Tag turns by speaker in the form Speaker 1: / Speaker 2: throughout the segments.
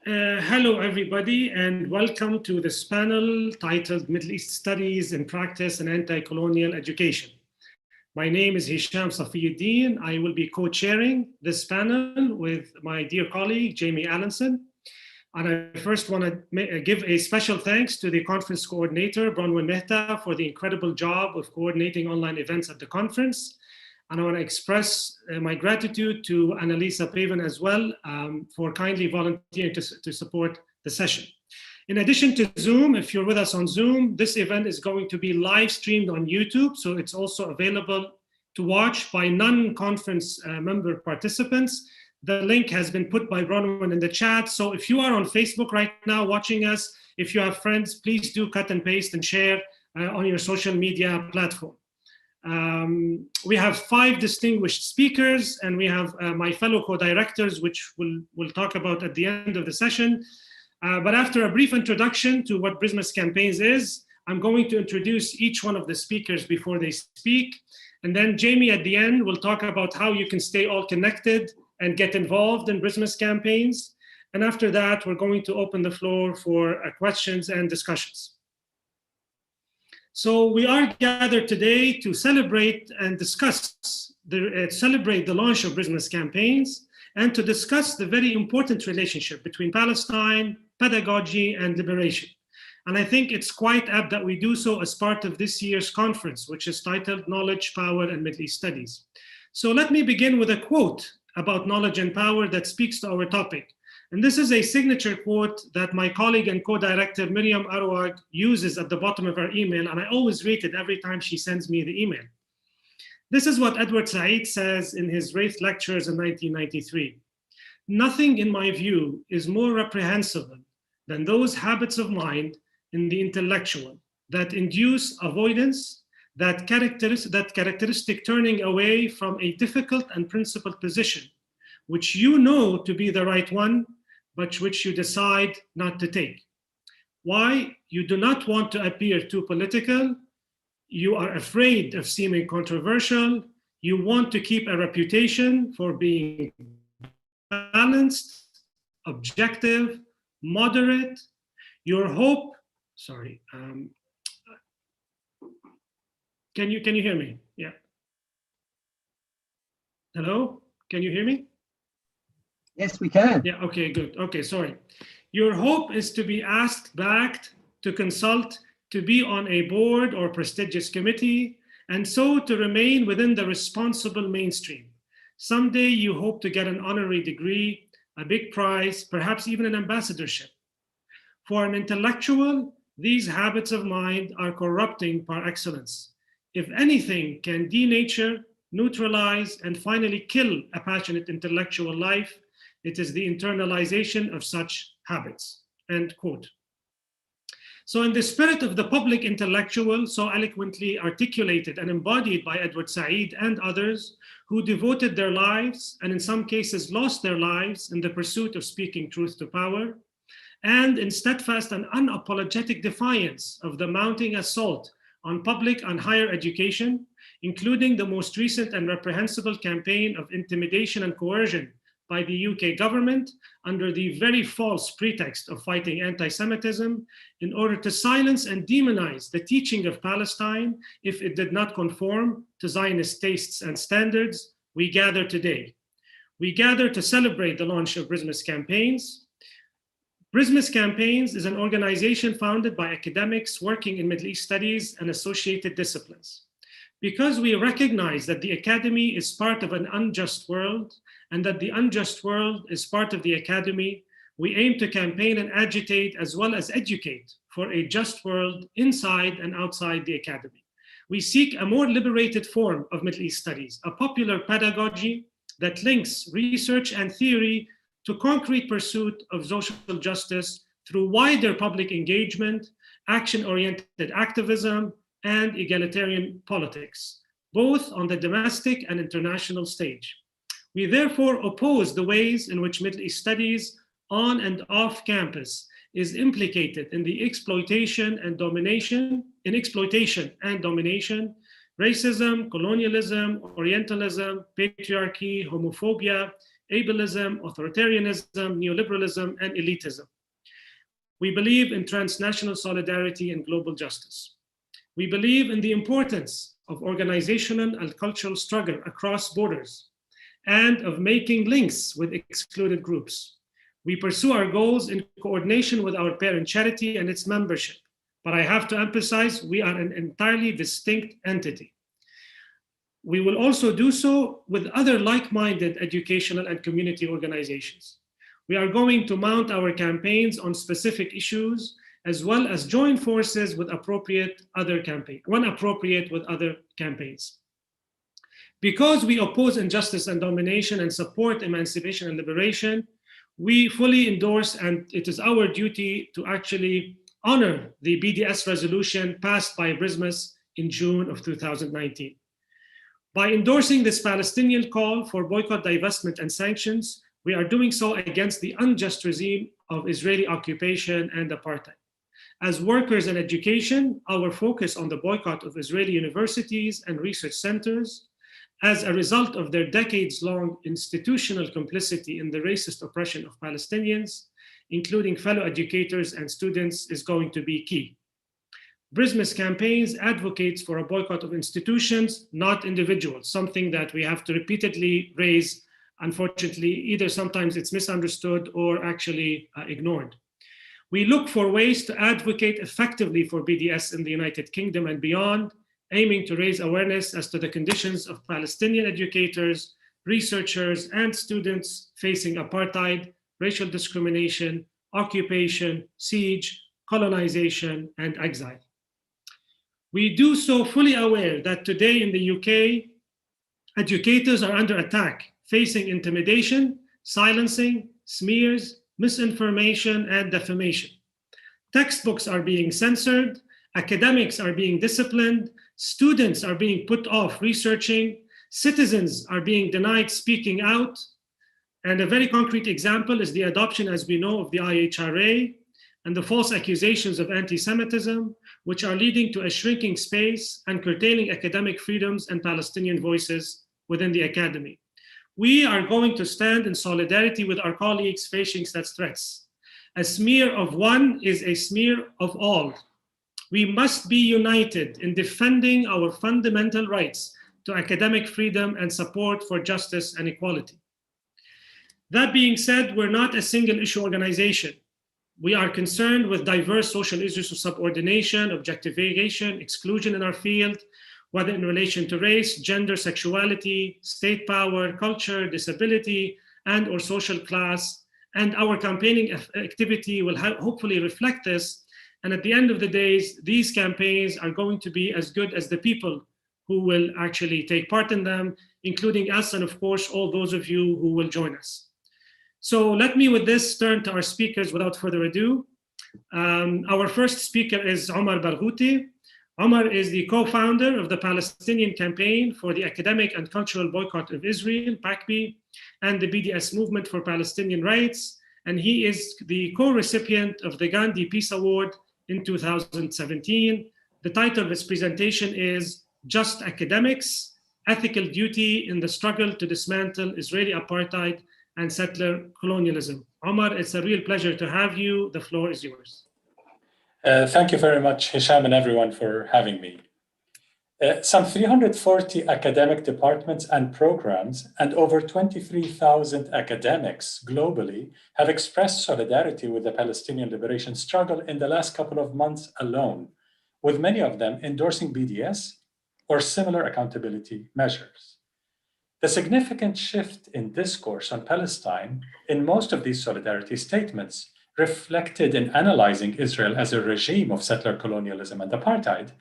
Speaker 1: Hello, everybody, and welcome to this panel titled Middle East Studies in Practice and Anti-Colonial Education. My name is Hicham Safieddine. I will be co-chairing this panel with my dear colleague, Jamie Allinson. And I first want to give a special thanks to the conference coordinator, Bronwyn Mehta, for the incredible job of coordinating online events at the conference. And I want to express my gratitude to Annalisa Paven as well for kindly volunteering to support the session. In addition to Zoom, if you're with us on Zoom, this event is going to be live streamed on YouTube. So it's also available to watch by non-conference member participants. The link has been put by Bronwyn in the chat. So if you are on Facebook right now watching us, if you have friends, please do cut and paste and share on your social media platform. We have 5 distinguished speakers, and we have my fellow co-directors, which we'll talk about at the end of the session. But after a brief introduction to what BRISMES Campaigns is, I'm going to introduce each one of the speakers before they speak. And then Jamie at the end will talk about how you can stay all connected and get involved in BRISMES Campaigns. And after that, we're going to open the floor for questions and discussions. So we are gathered today to celebrate and discuss, celebrate the launch of BRISMES Campaigns and to discuss the very important relationship between Palestine, pedagogy, and liberation. And I think it's quite apt that we do so as part of this year's conference, which is titled Knowledge, Power, and Middle East Studies. So let me begin with a quote about knowledge and power that speaks to our topic. And this is a signature quote that my colleague and co-director Miriam Arwag uses at the bottom of her email, and I always read it every time she sends me the email. This is what Edward Said says in his Wraith Lectures in 1993. Nothing, in my view, is more reprehensible than those habits of mind in the intellectual that induce avoidance, that characteristic turning away from a difficult and principled position, which you know to be the right one, but which you decide not to take. Why? You do not want to appear too political. You are afraid of seeming controversial. You want to keep a reputation for being balanced, objective, moderate. Your hope, sorry, can you hear me? Yeah. Hello, can you hear me?
Speaker 2: Yes, we can.
Speaker 1: Yeah, okay, good. Okay, sorry. Your hope is to be asked back to consult, to be on a board or prestigious committee, and so to remain within the responsible mainstream. Someday you hope to get an honorary degree, a big prize, perhaps even an ambassadorship. For an intellectual, these habits of mind are corrupting par excellence. If anything can denature, neutralize, and finally kill a passionate intellectual life, it is the internalization of such habits, end quote. So in the spirit of the public intellectual, so eloquently articulated and embodied by Edward Said and others who devoted their lives, and in some cases lost their lives in the pursuit of speaking truth to power, and in steadfast and unapologetic defiance of the mounting assault on public and higher education, including the most recent and reprehensible campaign of intimidation and coercion by the UK government under the very false pretext of fighting anti-Semitism in order to silence and demonize the teaching of Palestine if it did not conform to Zionist tastes and standards, we gather today. We gather to celebrate the launch of BRISMES Campaigns. BRISMES Campaigns is an organization founded by academics working in Middle East studies and associated disciplines. Because we recognize that the academy is part of an unjust world and that the unjust world is part of the academy, we aim to campaign and agitate as well as educate for a just world inside and outside the academy. We seek a more liberated form of Middle East studies, a popular pedagogy that links research and theory to concrete pursuit of social justice through wider public engagement, action-oriented activism, and egalitarian politics, both on the domestic and international stage. We therefore oppose the ways in which Middle East studies on and off campus is implicated in the exploitation and domination, racism, colonialism, Orientalism, patriarchy, homophobia, ableism, authoritarianism, neoliberalism, and elitism. We believe in transnational solidarity and global justice. We believe in the importance of organizational and cultural struggle across borders and of making links with excluded groups. We pursue our goals in coordination with our parent charity and its membership. But I have to emphasize, we are an entirely distinct entity. We will also do so with other like-minded educational and community organizations. We are going to mount our campaigns on specific issues, as well as join forces with appropriate other campaigns, when appropriate with other campaigns. Because we oppose injustice and domination and support emancipation and liberation, we fully endorse, and it is our duty to actually honor the BDS resolution passed by BRISMES in June of 2019. By endorsing this Palestinian call for boycott, divestment, and sanctions, we are doing so against the unjust regime of Israeli occupation and apartheid. As workers in education, our focus on the boycott of Israeli universities and research centers as a result of their decades-long institutional complicity in the racist oppression of Palestinians, including fellow educators and students, is going to be key. BRISMES Campaigns advocates for a boycott of institutions, not individuals, something that we have to repeatedly raise. Unfortunately, either sometimes it's misunderstood or actually ignored. We look for ways to advocate effectively for BDS in the United Kingdom and beyond, aiming to raise awareness as to the conditions of Palestinian educators, researchers, and students facing apartheid, racial discrimination, occupation, siege, colonization, and exile. We do so fully aware that today in the UK, educators are under attack, facing intimidation, silencing, smears, misinformation, and defamation. Textbooks are being censored, academics are being disciplined, students are being put off researching, citizens are being denied speaking out. And a very concrete example is the adoption, as we know, of the IHRA and the false accusations of anti-Semitism, which are leading to a shrinking space and curtailing academic freedoms and Palestinian voices within the academy. We are going to stand in solidarity with our colleagues facing such threats. A smear of one is a smear of all. We must be united in defending our fundamental rights to academic freedom and support for justice and equality. That being said, we're not a single issue organization. We are concerned with diverse social issues of subordination, objectification, exclusion in our field, whether in relation to race, gender, sexuality, state power, culture, disability, and or social class. And our campaigning activity will hopefully reflect this. And at the end of the day, these campaigns are going to be as good as the people who will actually take part in them, including us, and of course, all those of you who will join us. So let me with this turn to our speakers without further ado. Our first speaker is Omar Barghouti. Omar is the co-founder of the Palestinian Campaign for the Academic and Cultural Boycott of Israel, PACBI, and the BDS Movement for Palestinian Rights. And he is the co-recipient of the Gandhi Peace Award in 2017. The title of his presentation is Just Academics, Ethical Duty in the Struggle to Dismantle Israeli Apartheid and Settler Colonialism. Omar, it's a real pleasure to have you. The floor is yours.
Speaker 3: Thank you very much, Hicham, and everyone for having me. Some 340 academic departments and programs and over 23,000 academics globally have expressed solidarity with the Palestinian liberation struggle in the last couple of months alone, with many of them endorsing BDS or similar accountability measures. The significant shift in discourse on Palestine in most of these solidarity statements reflected in analyzing Israel as a regime of settler colonialism and apartheid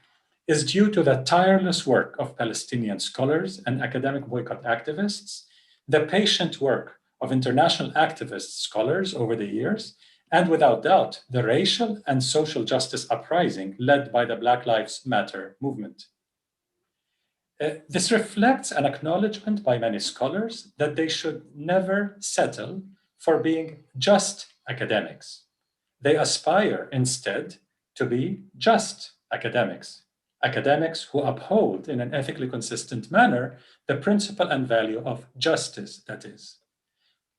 Speaker 3: is due to the tireless work of Palestinian scholars and academic boycott activists, the patient work of international activist scholars over the years, and without doubt, the racial and social justice uprising led by the Black Lives Matter movement. This reflects an acknowledgement by many scholars that they should never settle for being just academics. They aspire instead to be just academics, academics who uphold in an ethically consistent manner the principle and value of justice, that is.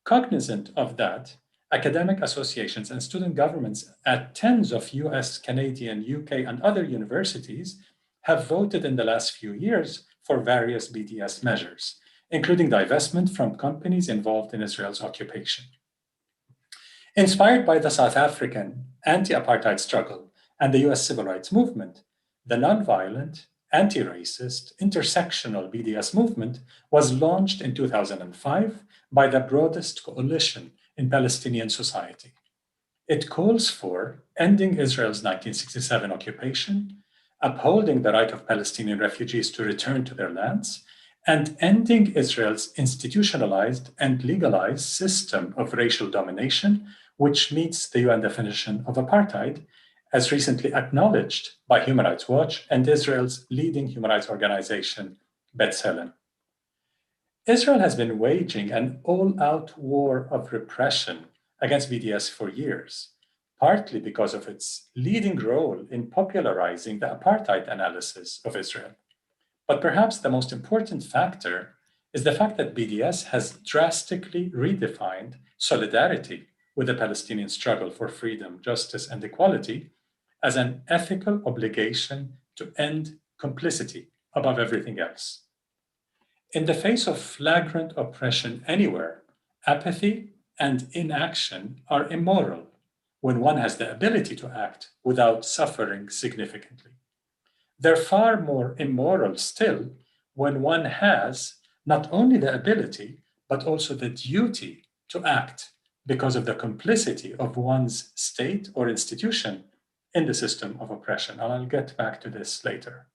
Speaker 3: Cognizant of that, academic associations and student governments at tens of US, Canadian, UK, and other universities have voted in the last few years for various BDS measures, including divestment from companies involved in Israel's occupation. Inspired by the South African anti-apartheid struggle and the US civil rights movement, the nonviolent, anti-racist, intersectional BDS movement was launched in 2005 by the broadest coalition in Palestinian society. It calls for ending Israel's 1967 occupation, upholding the right of Palestinian refugees to return to their lands, and ending Israel's institutionalized and legalized system of racial domination, which meets the UN definition of apartheid, as recently acknowledged by Human Rights Watch and Israel's leading human rights organization, B'Tselem. Israel has been waging an all-out war of repression against BDS for years, partly because of its leading role in popularizing the apartheid analysis of Israel. But perhaps the most important factor is the fact that BDS has drastically redefined solidarity with the Palestinian struggle for freedom, justice, and equality as an ethical obligation to end complicity above everything else. In the face of flagrant oppression anywhere, apathy and inaction are immoral when one has the ability to act without suffering significantly. They're far more immoral still when one has not only the ability, but also the duty to act because of the complicity of one's state or institution in the system of oppression. And I'll get back to this later.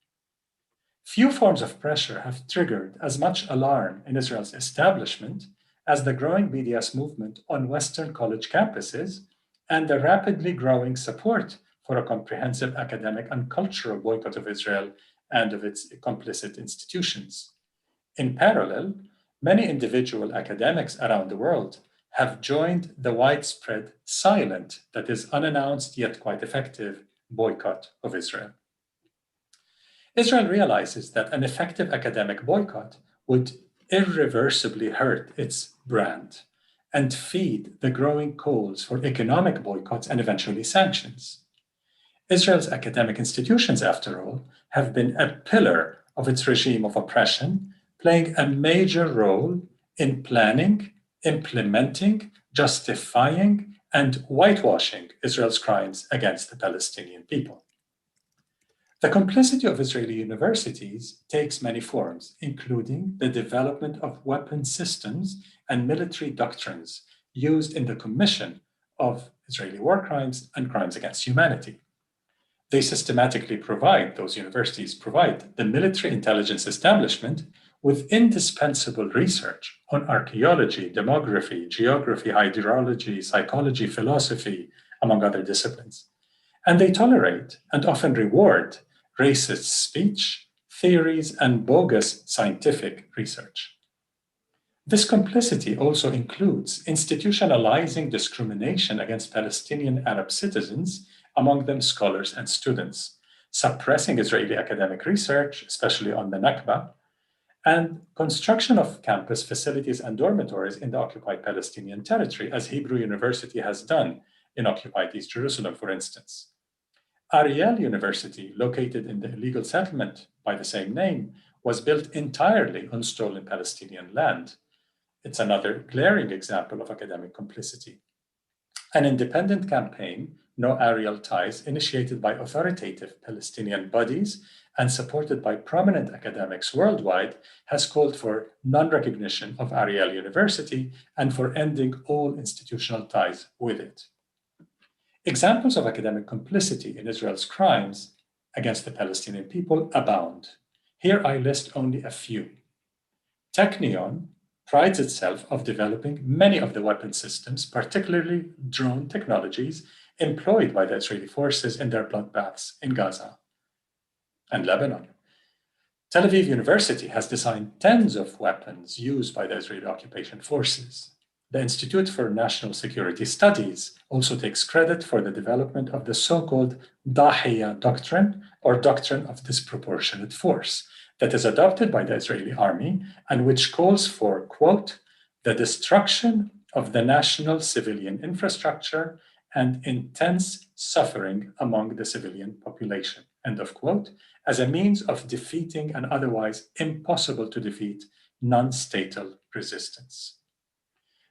Speaker 3: Few forms of pressure have triggered as much alarm in Israel's establishment as the growing BDS movement on Western college campuses and the rapidly growing support for a comprehensive academic and cultural boycott of Israel and of its complicit institutions. In parallel, many individual academics around the world have joined the widespread, silent, that is unannounced yet quite effective, boycott of Israel. Israel realizes that an effective academic boycott would irreversibly hurt its brand and feed the growing calls for economic boycotts and eventually sanctions. Israel's academic institutions, after all, have been a pillar of its regime of oppression, playing a major role in planning, implementing, justifying, and whitewashing Israel's crimes against the Palestinian people. The complicity of Israeli universities takes many forms, including the development of weapon systems and military doctrines used in the commission of Israeli war crimes and crimes against humanity. They systematically those universities provide the military intelligence establishment with indispensable research on archaeology, demography, geography, hydrology, psychology, philosophy, among other disciplines. And they tolerate and often reward racist speech, theories, and bogus scientific research. This complicity also includes institutionalizing discrimination against Palestinian Arab citizens, among them scholars and students, suppressing Israeli academic research, especially on the Nakba, and construction of campus facilities and dormitories in the occupied Palestinian territory, as Hebrew University has done in occupied East Jerusalem, for instance. Ariel University, located in the illegal settlement by the same name, was built entirely on stolen Palestinian land. It's another glaring example of academic complicity. An independent campaign, No Ariel Ties, initiated by authoritative Palestinian bodies and supported by prominent academics worldwide, has called for non-recognition of Ariel University and for ending all institutional ties with it. Examples of academic complicity in Israel's crimes against the Palestinian people abound. Here I list only a few. Technion prides itself of developing many of the weapon systems, particularly drone technologies, employed by the Israeli forces in their bloodbaths in Gaza and Lebanon. Tel Aviv University has designed tens of weapons used by the Israeli occupation forces. The Institute for National Security Studies also takes credit for the development of the so-called Dahiya doctrine, or doctrine of disproportionate force, that is adopted by the Israeli army and which calls for, quote, the destruction of the national civilian infrastructure and intense suffering among the civilian population, end of quote, as a means of defeating an otherwise impossible to defeat non-statal resistance.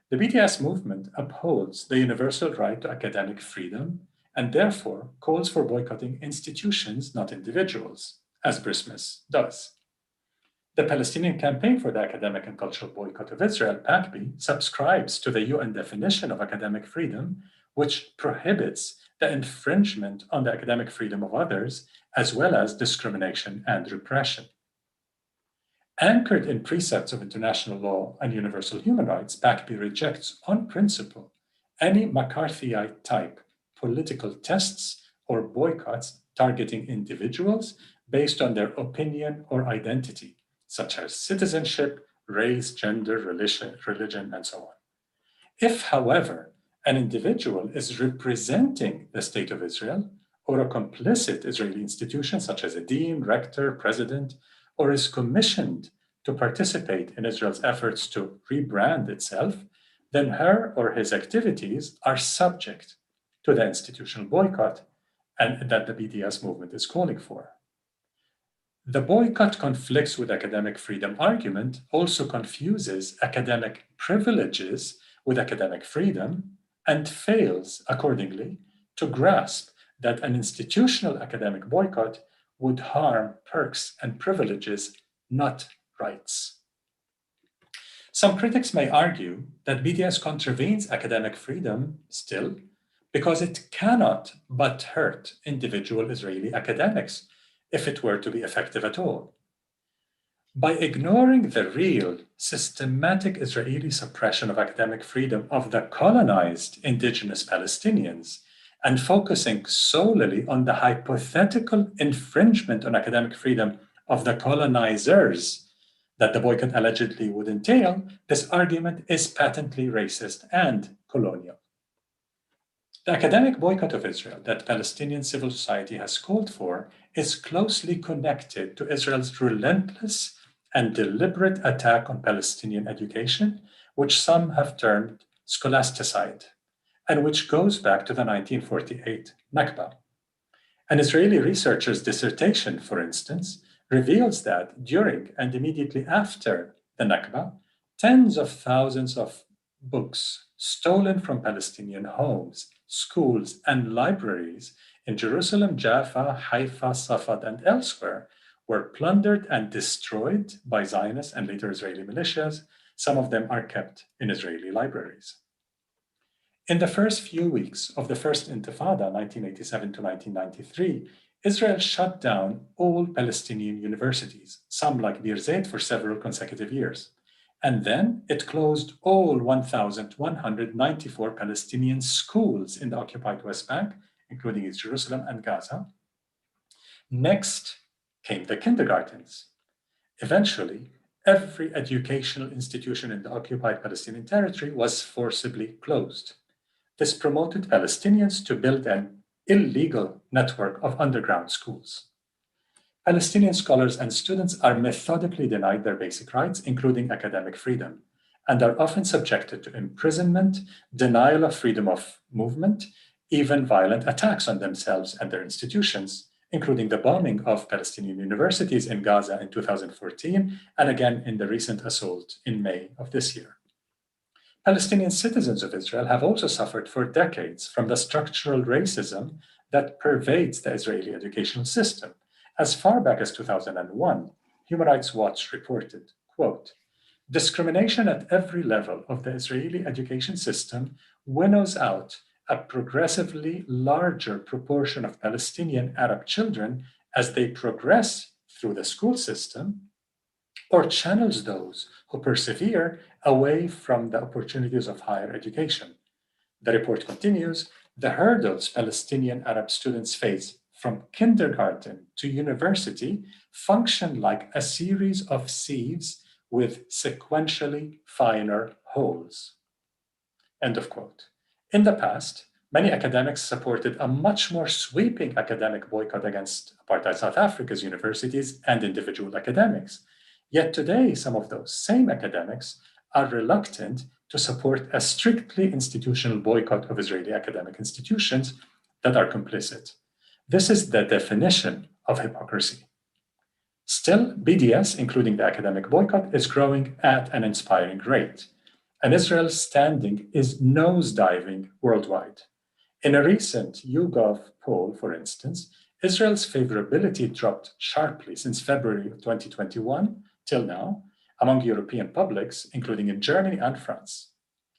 Speaker 3: The BDS movement upholds the universal right to academic freedom and therefore calls for boycotting institutions, not individuals, as BRISMES does. The Palestinian Campaign for the Academic and Cultural Boycott of Israel, PACBI, subscribes to the UN definition of academic freedom, which prohibits the infringement on the academic freedom of others, as well as discrimination and repression. Anchored in precepts of international law and universal human rights, PACBI rejects on principle any McCarthyite type political tests or boycotts targeting individuals based on their opinion or identity, such as citizenship, race, gender, religion, and so on. If, however, an individual is representing the State of Israel or a complicit Israeli institution, such as a dean, rector, president, or is commissioned to participate in Israel's efforts to rebrand itself, then her or his activities are subject to the institutional boycott and that the BDS movement is calling for. The boycott conflicts with academic freedom argument also confuses academic privileges with academic freedom and fails, accordingly, to grasp that an institutional academic boycott would harm perks and privileges, not rights. Some critics may argue that BDS contravenes academic freedom still because it cannot but hurt individual Israeli academics if it were to be effective at all. By ignoring the real, systematic Israeli suppression of academic freedom of the colonized indigenous Palestinians and focusing solely on the hypothetical infringement on academic freedom of the colonizers that the boycott allegedly would entail, this argument is patently racist and colonial. The academic boycott of Israel that Palestinian civil society has called for is closely connected to Israel's relentless and deliberate attack on Palestinian education, which some have termed scholasticide, and which goes back to the 1948 Nakba. An Israeli researcher's dissertation, for instance, reveals that during and immediately after the Nakba, tens of thousands of books stolen from Palestinian homes, schools, and libraries in Jerusalem, Jaffa, Haifa, Safad, and elsewhere were plundered and destroyed by Zionist and later Israeli militias. Some of them are kept in Israeli libraries. In the first few weeks of the First Intifada, 1987 to 1993, Israel shut down all Palestinian universities, some like Birzeit, for several consecutive years. And then it closed all 1,194 Palestinian schools in the occupied West Bank, including East Jerusalem and Gaza. Next came the kindergartens. Eventually, every educational institution in the occupied Palestinian territory was forcibly closed. This promoted Palestinians to build an illegal network of underground schools. Palestinian scholars and students are methodically denied their basic rights, including academic freedom, and are often subjected to imprisonment, denial of freedom of movement, even violent attacks on themselves and their institutions, including the bombing of Palestinian universities in Gaza in 2014, and again in the recent assault in May of this year. Palestinian citizens of Israel have also suffered for decades from the structural racism that pervades the Israeli educational system. As far back as 2001, Human Rights Watch reported, quote, "Discrimination at every level of the Israeli education system winnows out a progressively larger proportion of Palestinian Arab children as they progress through the school system, or channels those who persevere away from the opportunities of higher education." The report continues, "The hurdles Palestinian Arab students face from kindergarten to university function like a series of sieves with sequentially finer holes." End of quote. In the past, many academics supported a much more sweeping academic boycott against apartheid South Africa's universities and individual academics. Yet today, some of those same academics are reluctant to support a strictly institutional boycott of Israeli academic institutions that are complicit. This is the definition of hypocrisy. Still, BDS, including the academic boycott, is growing at an inspiring rate, and Israel's standing is nosediving worldwide. In a recent YouGov poll, for instance, Israel's favorability dropped sharply since February of 2021 till now among European publics, including in Germany and France.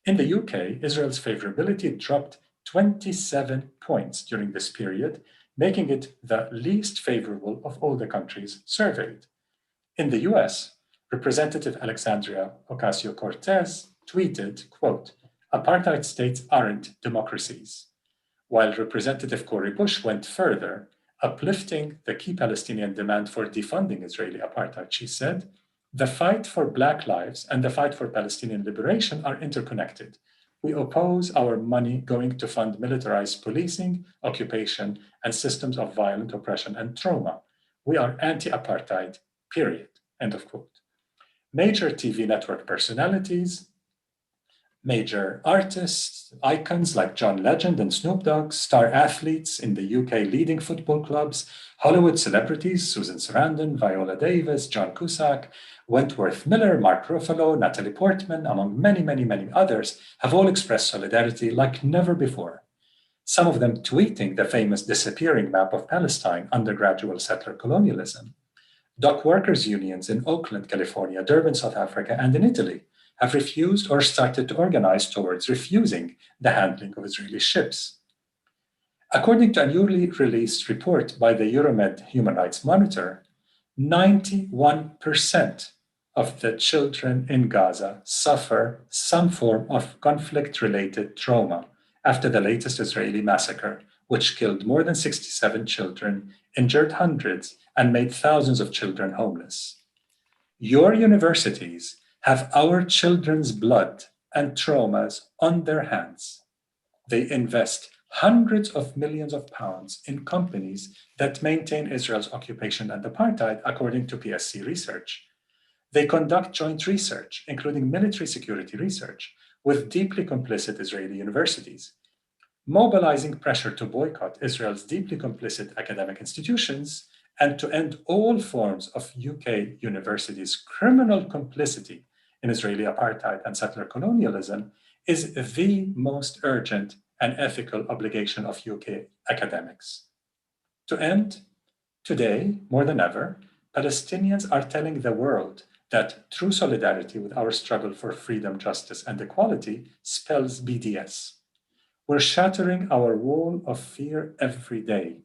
Speaker 3: In the UK, Israel's favorability dropped 27 points during this period, making it the least favorable of all the countries surveyed. In the US, Representative Alexandria Ocasio-Cortez tweeted, quote, "Apartheid states aren't democracies," while Representative Cori Bush went further, uplifting the key Palestinian demand for defunding Israeli apartheid. She said, "The fight for Black lives and the fight for Palestinian liberation are interconnected. We oppose our money going to fund militarized policing, occupation, and systems of violent oppression and trauma. We are anti-apartheid, period." End of quote. Major TV network personalities, major artists, icons like John Legend and Snoop Dogg, star athletes in the UK leading football clubs, Hollywood celebrities, Susan Sarandon, Viola Davis, John Cusack, Wentworth Miller, Mark Ruffalo, Natalie Portman, among many, many, many others, have all expressed solidarity like never before. Some of them tweeting the famous disappearing map of Palestine under gradual settler colonialism. Dock workers' unions in Oakland, California, Durban, South Africa, and in Italy have refused or started to organize towards refusing the handling of Israeli ships. According to a newly released report by the Euromed Human Rights Monitor, 91% of the children in Gaza suffer some form of conflict-related trauma after the latest Israeli massacre, which killed more than 67 children, injured hundreds, and made thousands of children homeless. Your universities have our children's blood and traumas on their hands. They invest hundreds of millions of pounds in companies that maintain Israel's occupation and apartheid, according to PSC research. They conduct joint research, including military security research, with deeply complicit Israeli universities, mobilizing pressure to boycott Israel's deeply complicit academic institutions and to end all forms of UK universities' criminal complicity in Israeli apartheid and settler colonialism is the most urgent and ethical obligation of UK academics. To end, today, more than ever, Palestinians are telling the world that true solidarity with our struggle for freedom, justice, and equality spells BDS. We're shattering our wall of fear every day,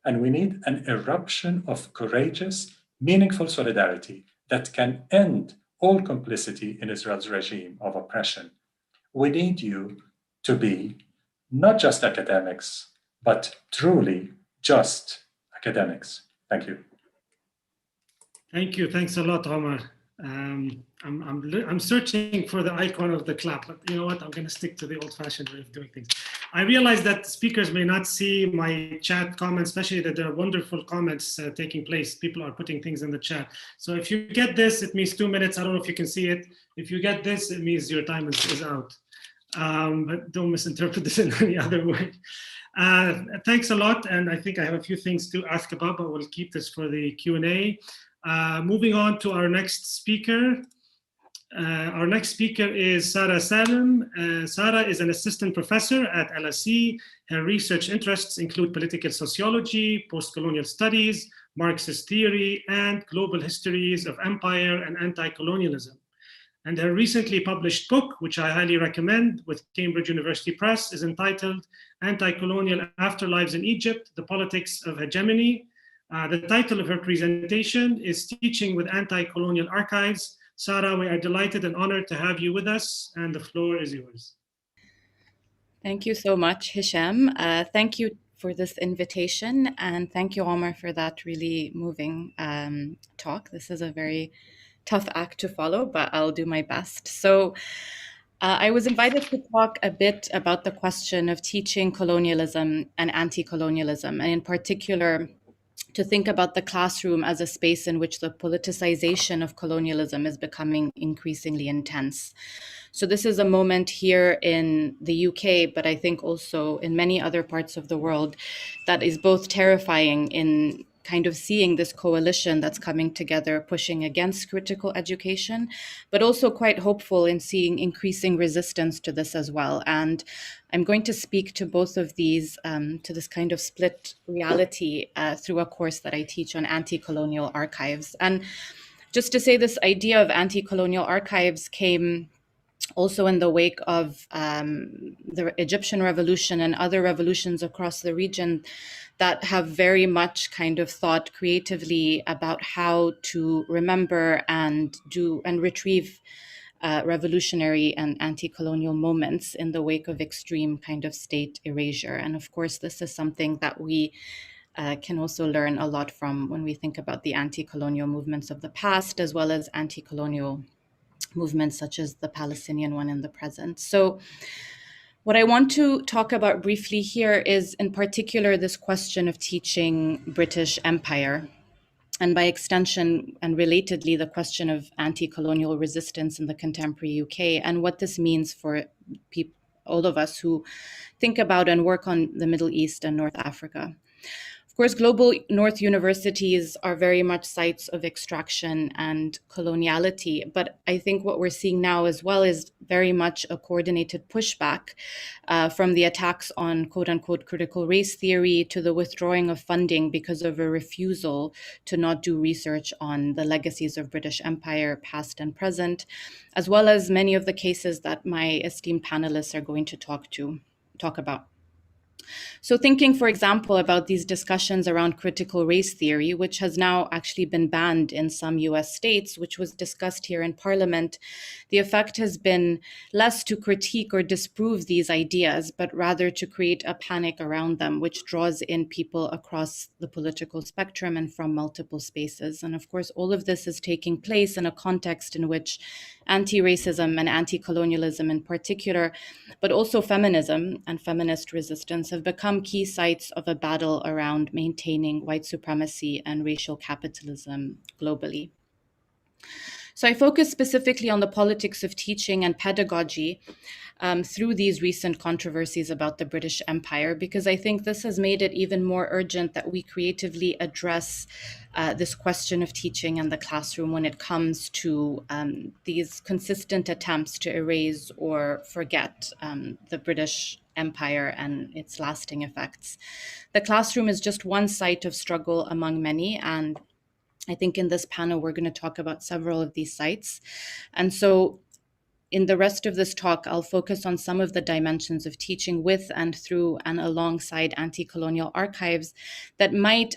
Speaker 3: and we need an eruption of courageous, meaningful solidarity that can end all complicity in Israel's regime of oppression. We need you to be not just academics, but truly just academics. Thank you.
Speaker 1: Thank you. Thanks a lot, Omar. I'm searching for the icon of the clap, but you know what? I'm going to stick to the old-fashioned way of doing things. I realize that speakers may not see my chat comments, especially that there are wonderful comments taking place. People are putting things in the chat. So if you get this, it means 2 minutes. I don't know if you can see it. If you get this, it means your time is out. But don't misinterpret this in any other way. Thanks a lot. And I think I have a few things to ask about, but we'll keep this for the Q&A. Moving on to our next speaker. Our next speaker is Sara Salem. Sara is an assistant professor at LSE. Her research interests include political sociology, post-colonial studies, Marxist theory, and global histories of empire and anti-colonialism. And her recently published book, which I highly recommend, with Cambridge University Press, is entitled Anti-Colonial Afterlives in Egypt, The Politics of Hegemony. The title of her presentation is Teaching with Anti-Colonial Archives. Sara, we are delighted and honored to have you with us, and the floor is yours.
Speaker 4: Thank you so much, Hicham. Thank you for this invitation, and thank you, Omar, for that really moving talk. This is a very tough act to follow, but I'll do my best. So I was invited to talk a bit about the question of teaching colonialism and anti-colonialism, and in particular, to think about the classroom as a space in which the politicization of colonialism is becoming increasingly intense. So this is a moment here in the UK, but I think also in many other parts of the world, that is both terrifying in kind of seeing this coalition that's coming together, pushing against critical education, but also quite hopeful in seeing increasing resistance to this as well. And I'm going to speak to both of these, to this kind of split reality through a course that I teach on anti-colonial archives. And just to say, this idea of anti-colonial archives came also in the wake of the Egyptian revolution and other revolutions across the region that have very much kind of thought creatively about how to remember and retrieve revolutionary and anti-colonial moments in the wake of extreme kind of state erasure. And of course, this is something that we can also learn a lot from when we think about the anti-colonial movements of the past, as well as anti-colonial movements such as the Palestinian one in the present. So what I want to talk about briefly here is in particular this question of teaching British Empire, and by extension and relatedly the question of anti-colonial resistance in the contemporary UK and what this means for all of us who think about and work on the Middle East and North Africa. Of course, global North universities are very much sites of extraction and coloniality, but I think what we're seeing now as well is very much a coordinated pushback from the attacks on quote-unquote critical race theory to the withdrawing of funding because of a refusal to not do research on the legacies of British Empire, past and present, as well as many of the cases that my esteemed panelists are going to talk about. So thinking, for example, about these discussions around critical race theory, which has now actually been banned in some US states, which was discussed here in Parliament, the effect has been less to critique or disprove these ideas, but rather to create a panic around them, which draws in people across the political spectrum and from multiple spaces. And of course, all of this is taking place in a context in which anti-racism and anti-colonialism in particular, but also feminism and feminist resistance have become key sites of a battle around maintaining white supremacy and racial capitalism globally. So I focus specifically on the politics of teaching and pedagogy through these recent controversies about the British Empire, because I think this has made it even more urgent that we creatively address this question of teaching and the classroom when it comes to these consistent attempts to erase or forget the British Empire and its lasting effects. The classroom is just one site of struggle among many, and I think in this panel, we're going to talk about several of these sites. And so in the rest of this talk, I'll focus on some of the dimensions of teaching with and through and alongside anti-colonial archives that might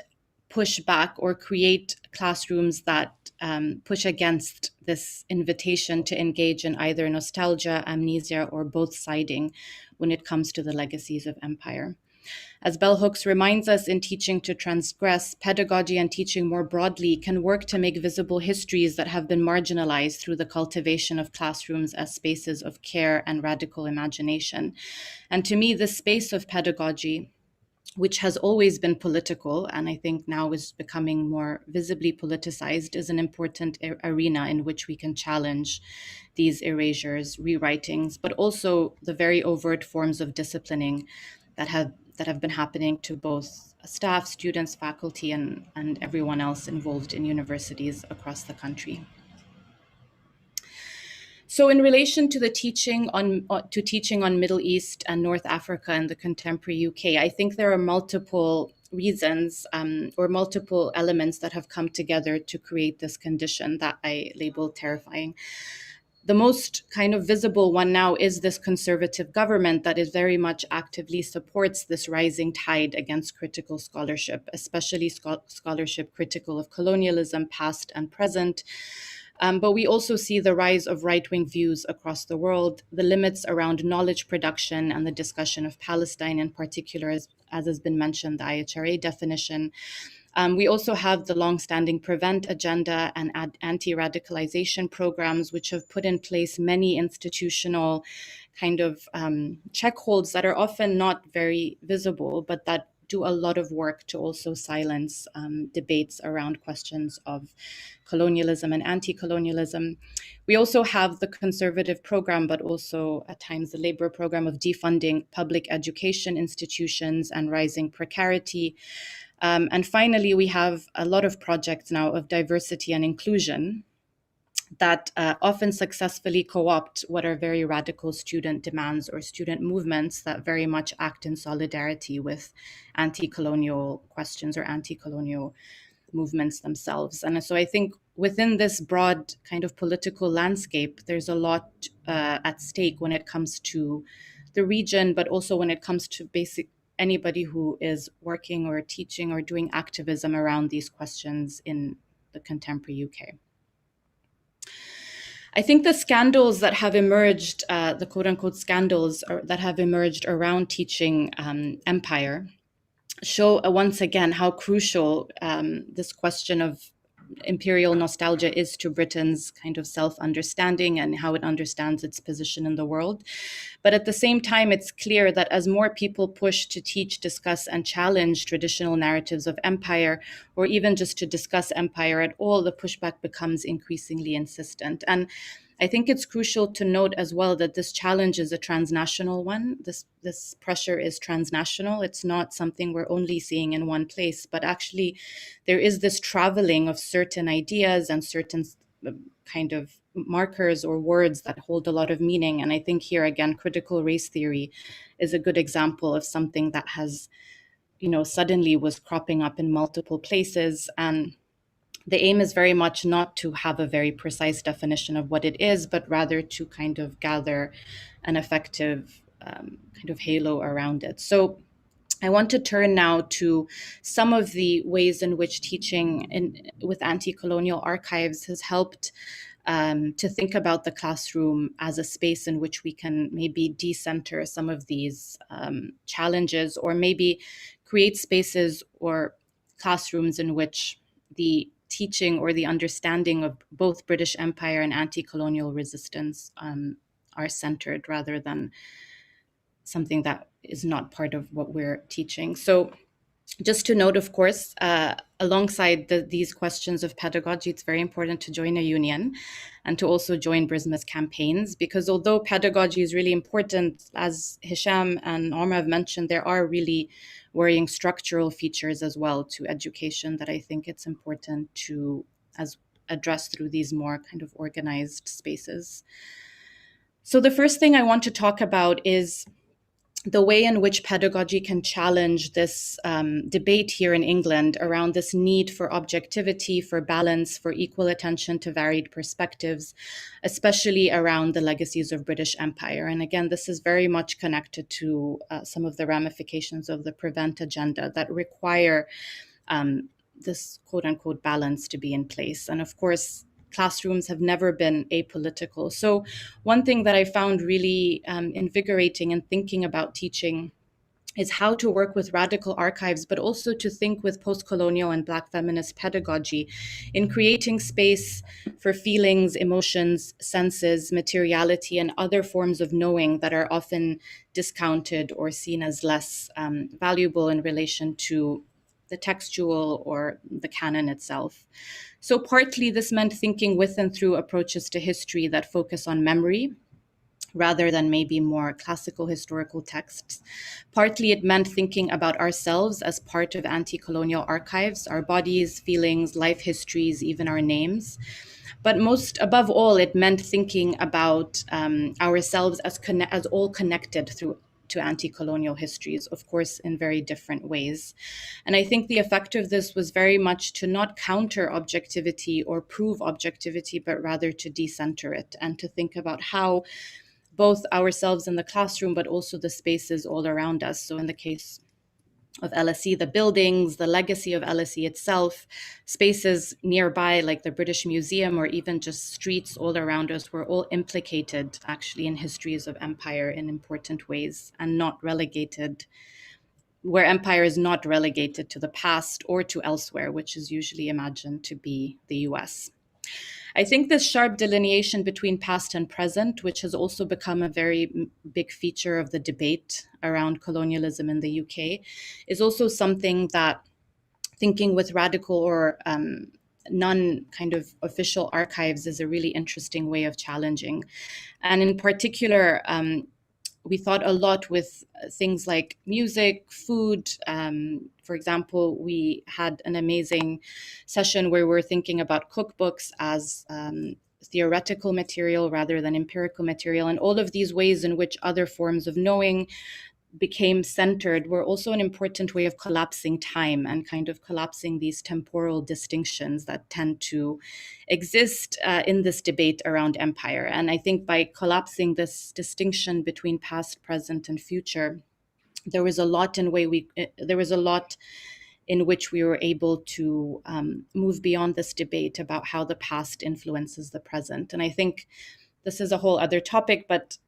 Speaker 4: push back or create classrooms that push against this invitation to engage in either nostalgia, amnesia, or both siding when it comes to the legacies of empire. As Bell Hooks reminds us in Teaching to Transgress, pedagogy and teaching more broadly can work to make visible histories that have been marginalized through the cultivation of classrooms as spaces of care and radical imagination. And to me, this space of pedagogy, which has always been political and I think now is becoming more visibly politicized, is an important arena in which we can challenge these erasures, rewritings, but also the very overt forms of disciplining that have been happening to both staff, students, faculty, and everyone else involved in universities across the country. So in relation to the teaching on Middle East and North Africa and the contemporary UK, I think there are multiple reasons or multiple elements that have come together to create this condition that I labeled terrifying. The most kind of visible one now is this conservative government that is very much actively supports this rising tide against critical scholarship, especially scholarship critical of colonialism, past and present. But we also see the rise of right-wing views across the world, the limits around knowledge production and the discussion of Palestine in particular, as has been mentioned, the IHRA definition. We also have the long-standing PREVENT agenda and anti-radicalization programs, which have put in place many institutional kind of check holds that are often not very visible, but that do a lot of work to also silence debates around questions of colonialism and anti-colonialism. We also have the conservative program, but also at times the Labour program of defunding public education institutions and rising precarity. And finally, we have a lot of projects now of diversity and inclusion that often successfully co-opt what are very radical student demands or student movements that very much act in solidarity with anti-colonial questions or anti-colonial movements themselves. And so I think within this broad kind of political landscape, there's a lot at stake when it comes to the region, but also when it comes to anybody who is working or teaching or doing activism around these questions in the contemporary UK. I think the scandals that have emerged, the quote-unquote scandals that have emerged around teaching empire, show once again how crucial this question of imperial nostalgia is to Britain's kind of self-understanding and how it understands its position in the world. But at the same time, it's clear that as more people push to teach, discuss, and challenge traditional narratives of empire, or even just to discuss empire at all, the pushback becomes increasingly insistent. And I think it's crucial to note as well that this challenge is a transnational one. This pressure is transnational. It's not something we're only seeing in one place, but actually there is this traveling of certain ideas and certain kind of markers or words that hold a lot of meaning. And I think here again, critical race theory is a good example of something that has, suddenly was cropping up in multiple places. And the aim is very much not to have a very precise definition of what it is, but rather to kind of gather an effective kind of halo around it. So I want to turn now to some of the ways in which teaching with anti-colonial archives has helped to think about the classroom as a space in which we can maybe decenter some of these challenges, or maybe create spaces or classrooms in which the teaching or the understanding of both British Empire and anti-colonial resistance are centered rather than something that is not part of what we're teaching. So just to note, of course, alongside these questions of pedagogy, it's very important to join a union and to also join BRISMES campaigns, because although pedagogy is really important, as Hicham and Omar have mentioned, there are really worrying structural features as well to education that I think it's important to address through these more kind of organized spaces. So the first thing I want to talk about is the way in which pedagogy can challenge this debate here in England around this need for objectivity, for balance, for equal attention to varied perspectives, especially around the legacies of British Empire. And again, this is very much connected to some of the ramifications of the Prevent agenda that require this quote-unquote balance to be in place. And of course, classrooms have never been apolitical. So one thing that I found really invigorating in thinking about teaching is how to work with radical archives, but also to think with post-colonial and Black feminist pedagogy in creating space for feelings, emotions, senses, materiality, and other forms of knowing that are often discounted or seen as less valuable in relation to the textual or the canon itself. So partly this meant thinking with and through approaches to history that focus on memory, rather than maybe more classical historical texts. Partly it meant thinking about ourselves as part of anti-colonial archives, our bodies, feelings, life histories, even our names. But most above all, it meant thinking about ourselves as all connected to anti-colonial histories, of course, in very different ways. And I think the effect of this was very much to not counter objectivity or prove objectivity, but rather to decenter it and to think about how both ourselves in the classroom, but also the spaces all around us. So in the case of LSE, the buildings, the legacy of LSE itself, spaces nearby like the British Museum, or even just streets all around us, were all implicated actually in histories of empire in important ways, and not relegated, where empire is not relegated to the past or to elsewhere, which is usually imagined to be the US. I think this sharp delineation between past and present, which has also become a very big feature of the debate around colonialism in the UK, is also something that thinking with radical or non kind of official archives is a really interesting way of challenging. And in particular, we thought a lot with things like music, food. For example, we had an amazing session where we're thinking about cookbooks as theoretical material rather than empirical material. And all of these ways in which other forms of knowing became centered were also an important way of collapsing time and kind of collapsing these temporal distinctions that tend to exist in this debate around empire. And I think by collapsing this distinction between past, present, and future, there was a lot in which we were able to move beyond this debate about how the past influences the present. And I think this is a whole other topic, but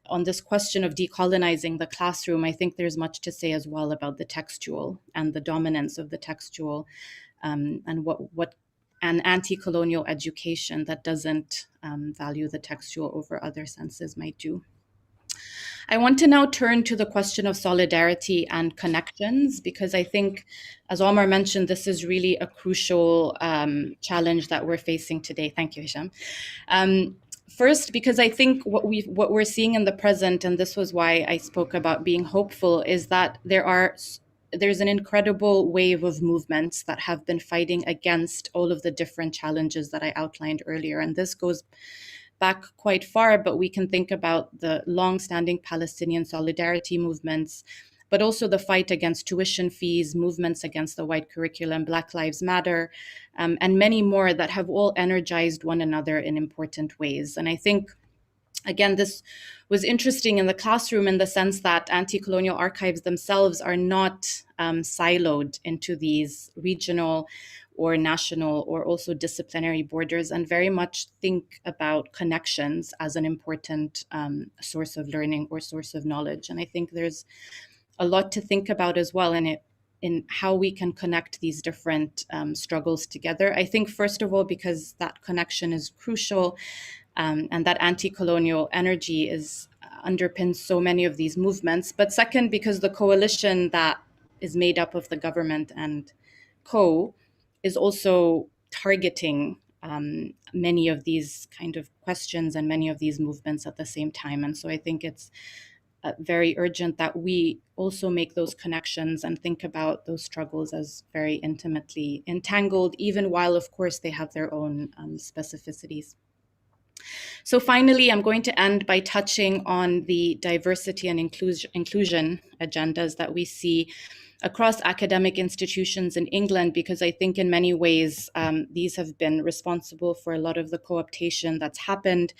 Speaker 4: on this question of decolonizing the classroom, I think there's much to say as well about the textual and the dominance of the textual, and what an anti-colonial education that doesn't value the textual over other senses might do. I want to now turn to the question of solidarity and connections, because I think, as Omar mentioned, this is really a crucial challenge that we're facing today. Thank you, Hicham. First, because I think what we're seeing in the present, and this was why I spoke about being hopeful, is that there's an incredible wave of movements that have been fighting against all of the different challenges that I outlined earlier. And this goes back quite far, but we can think about the long-standing Palestinian solidarity movements, but also the fight against tuition fees, movements against the white curriculum, Black Lives Matter, and many more that have all energized one another in important ways. And I think, again, this was interesting in the classroom in the sense that anti-colonial archives themselves are not siloed into these regional or national or also disciplinary borders, and very much think about connections as an important source of learning or source of knowledge. And I think there's a lot to think about as well in how we can connect these different struggles together. I think, first of all, because that connection is crucial, and that anti-colonial energy underpins so many of these movements. But second, because the coalition that is made up of the government and co is also targeting many of these kind of questions and many of these movements at the same time. And so I think it's very urgent that we also make those connections and think about those struggles as very intimately entangled, even while, of course, they have their own specificities. So finally, I'm going to end by touching on the diversity and inclusion agendas that we see across academic institutions in England, because I think in many ways these have been responsible for a lot of the co-optation that's happened,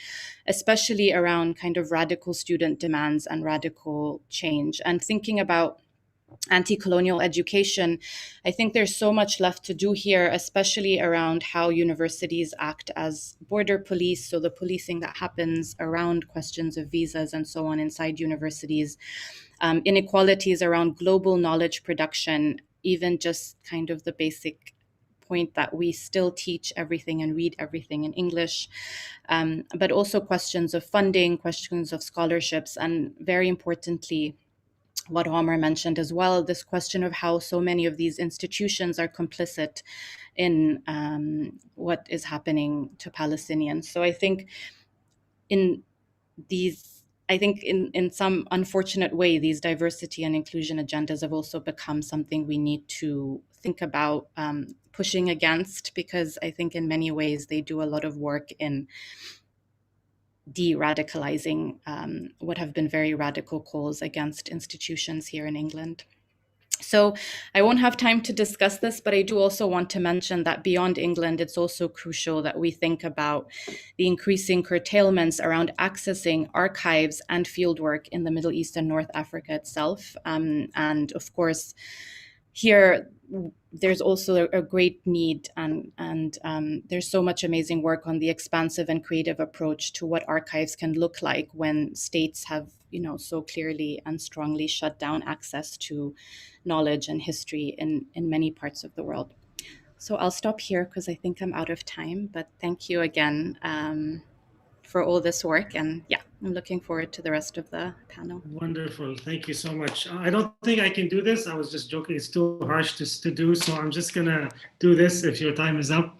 Speaker 4: especially around kind of radical student demands and radical change. And thinking about anti-colonial education, I think there's so much left to do here, especially around how universities act as border police, so the policing that happens around questions of visas and so on inside universities, inequalities around global knowledge production, even just kind of the basic point that we still teach everything and read everything in English, but also questions of funding, questions of scholarships, and very importantly, what Omar mentioned as well, this question of how so many of these institutions are complicit in what is happening to Palestinians. So I think in some unfortunate way, these diversity and inclusion agendas have also become something we need to think about pushing against, because I think in many ways they do a lot of work in de-radicalizing what have been very radical calls against institutions here in England. So I won't have time to discuss this, but I do also want to mention that beyond England, it's also crucial that we think about the increasing curtailments around accessing archives and fieldwork in the Middle East and North Africa itself. And of course, here, there's also a great need, and there's so much amazing work on the expansive and creative approach to what archives can look like when states have, so clearly and strongly shut down access to knowledge and history in many parts of the world. So I'll stop here because I think I'm out of time, but thank you again for all this work. And yeah, I'm looking forward to the rest of the panel.
Speaker 1: Wonderful. Thank you so much. I don't think I can do this. I was just joking. It's too harsh to do. So I'm just going to do this if your time is up.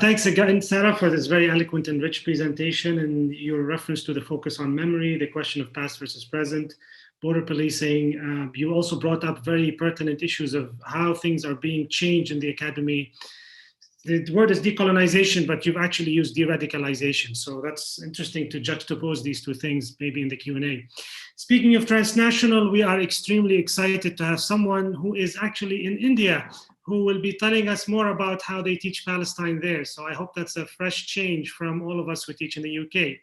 Speaker 1: Thanks again, Sara, for this very eloquent and rich presentation and your reference to the focus on memory, the question of past versus present, border policing. You also brought up very pertinent issues of how things are being changed in the academy. The word is decolonization, but you've actually used de-radicalization. So that's interesting to juxtapose these two things, maybe in the Q&A. Speaking of transnational, we are extremely excited to have someone who is actually in India, who will be telling us more about how they teach Palestine there. So I hope that's a fresh change from all of us who teach in the UK.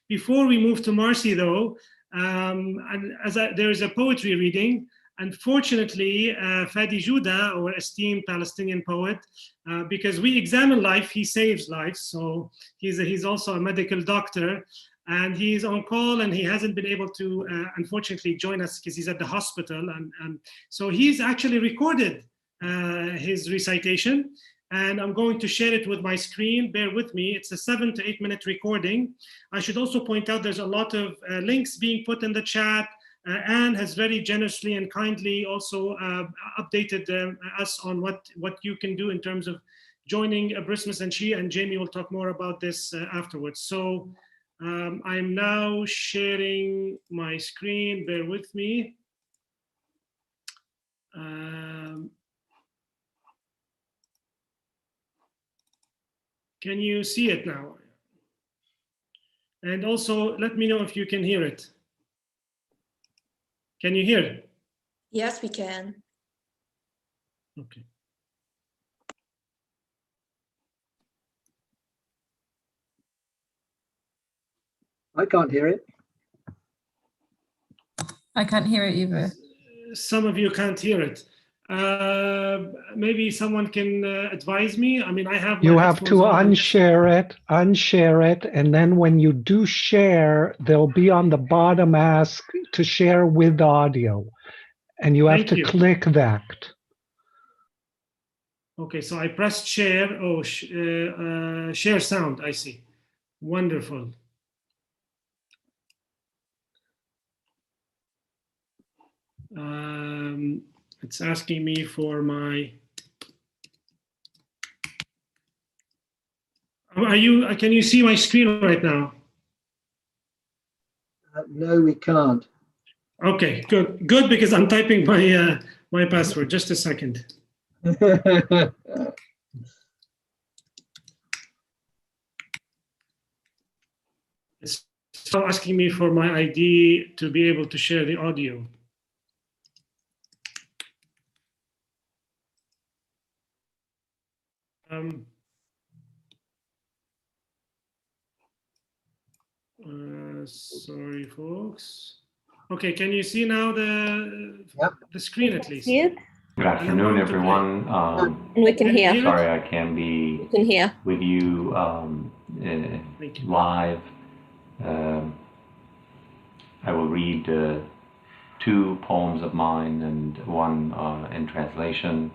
Speaker 1: Before we move to Marcy, though, there is a poetry reading. Unfortunately, Fady Joudah, our esteemed Palestinian poet, because we examine life, he saves lives. So he's also a medical doctor, and he's on call, and he hasn't been able to, unfortunately, join us because he's at the hospital. And so he's actually recorded his recitation, and I'm going to share it with my screen. Bear with me. It's a 7 to 8 minute recording. I should also point out there's a lot of links being put in the chat. Anne has very generously and kindly also updated us on what you can do in terms of joining BRISMES, and she and Jamie will talk more about this afterwards. So I'm now sharing my screen. Bear with me. Can you see it now? And also let me know if you can hear it. Can you hear it?
Speaker 5: Yes, we can.
Speaker 1: Okay.
Speaker 2: I can't hear it.
Speaker 6: I can't hear it either.
Speaker 1: Some of you can't hear it. Maybe someone can advise me. I mean, I have.
Speaker 7: You have to unshare it, and then when you do share, they'll be on the bottom ask to share with audio, and you have to click that.
Speaker 1: Okay, so I pressed share. Oh, share sound. I see. Wonderful. It's asking me for my. Can you see my screen right now?
Speaker 2: No, we can't.
Speaker 1: Okay, good, because I'm typing my my password. Just a second. It's still asking me for my ID to be able to share the audio. Sorry, folks. Okay, can you see now the screen at least?
Speaker 8: Good afternoon, everyone.
Speaker 5: We can hear.
Speaker 8: Sorry, I can't be with you live. I will read 2 poems of mine and one in translation.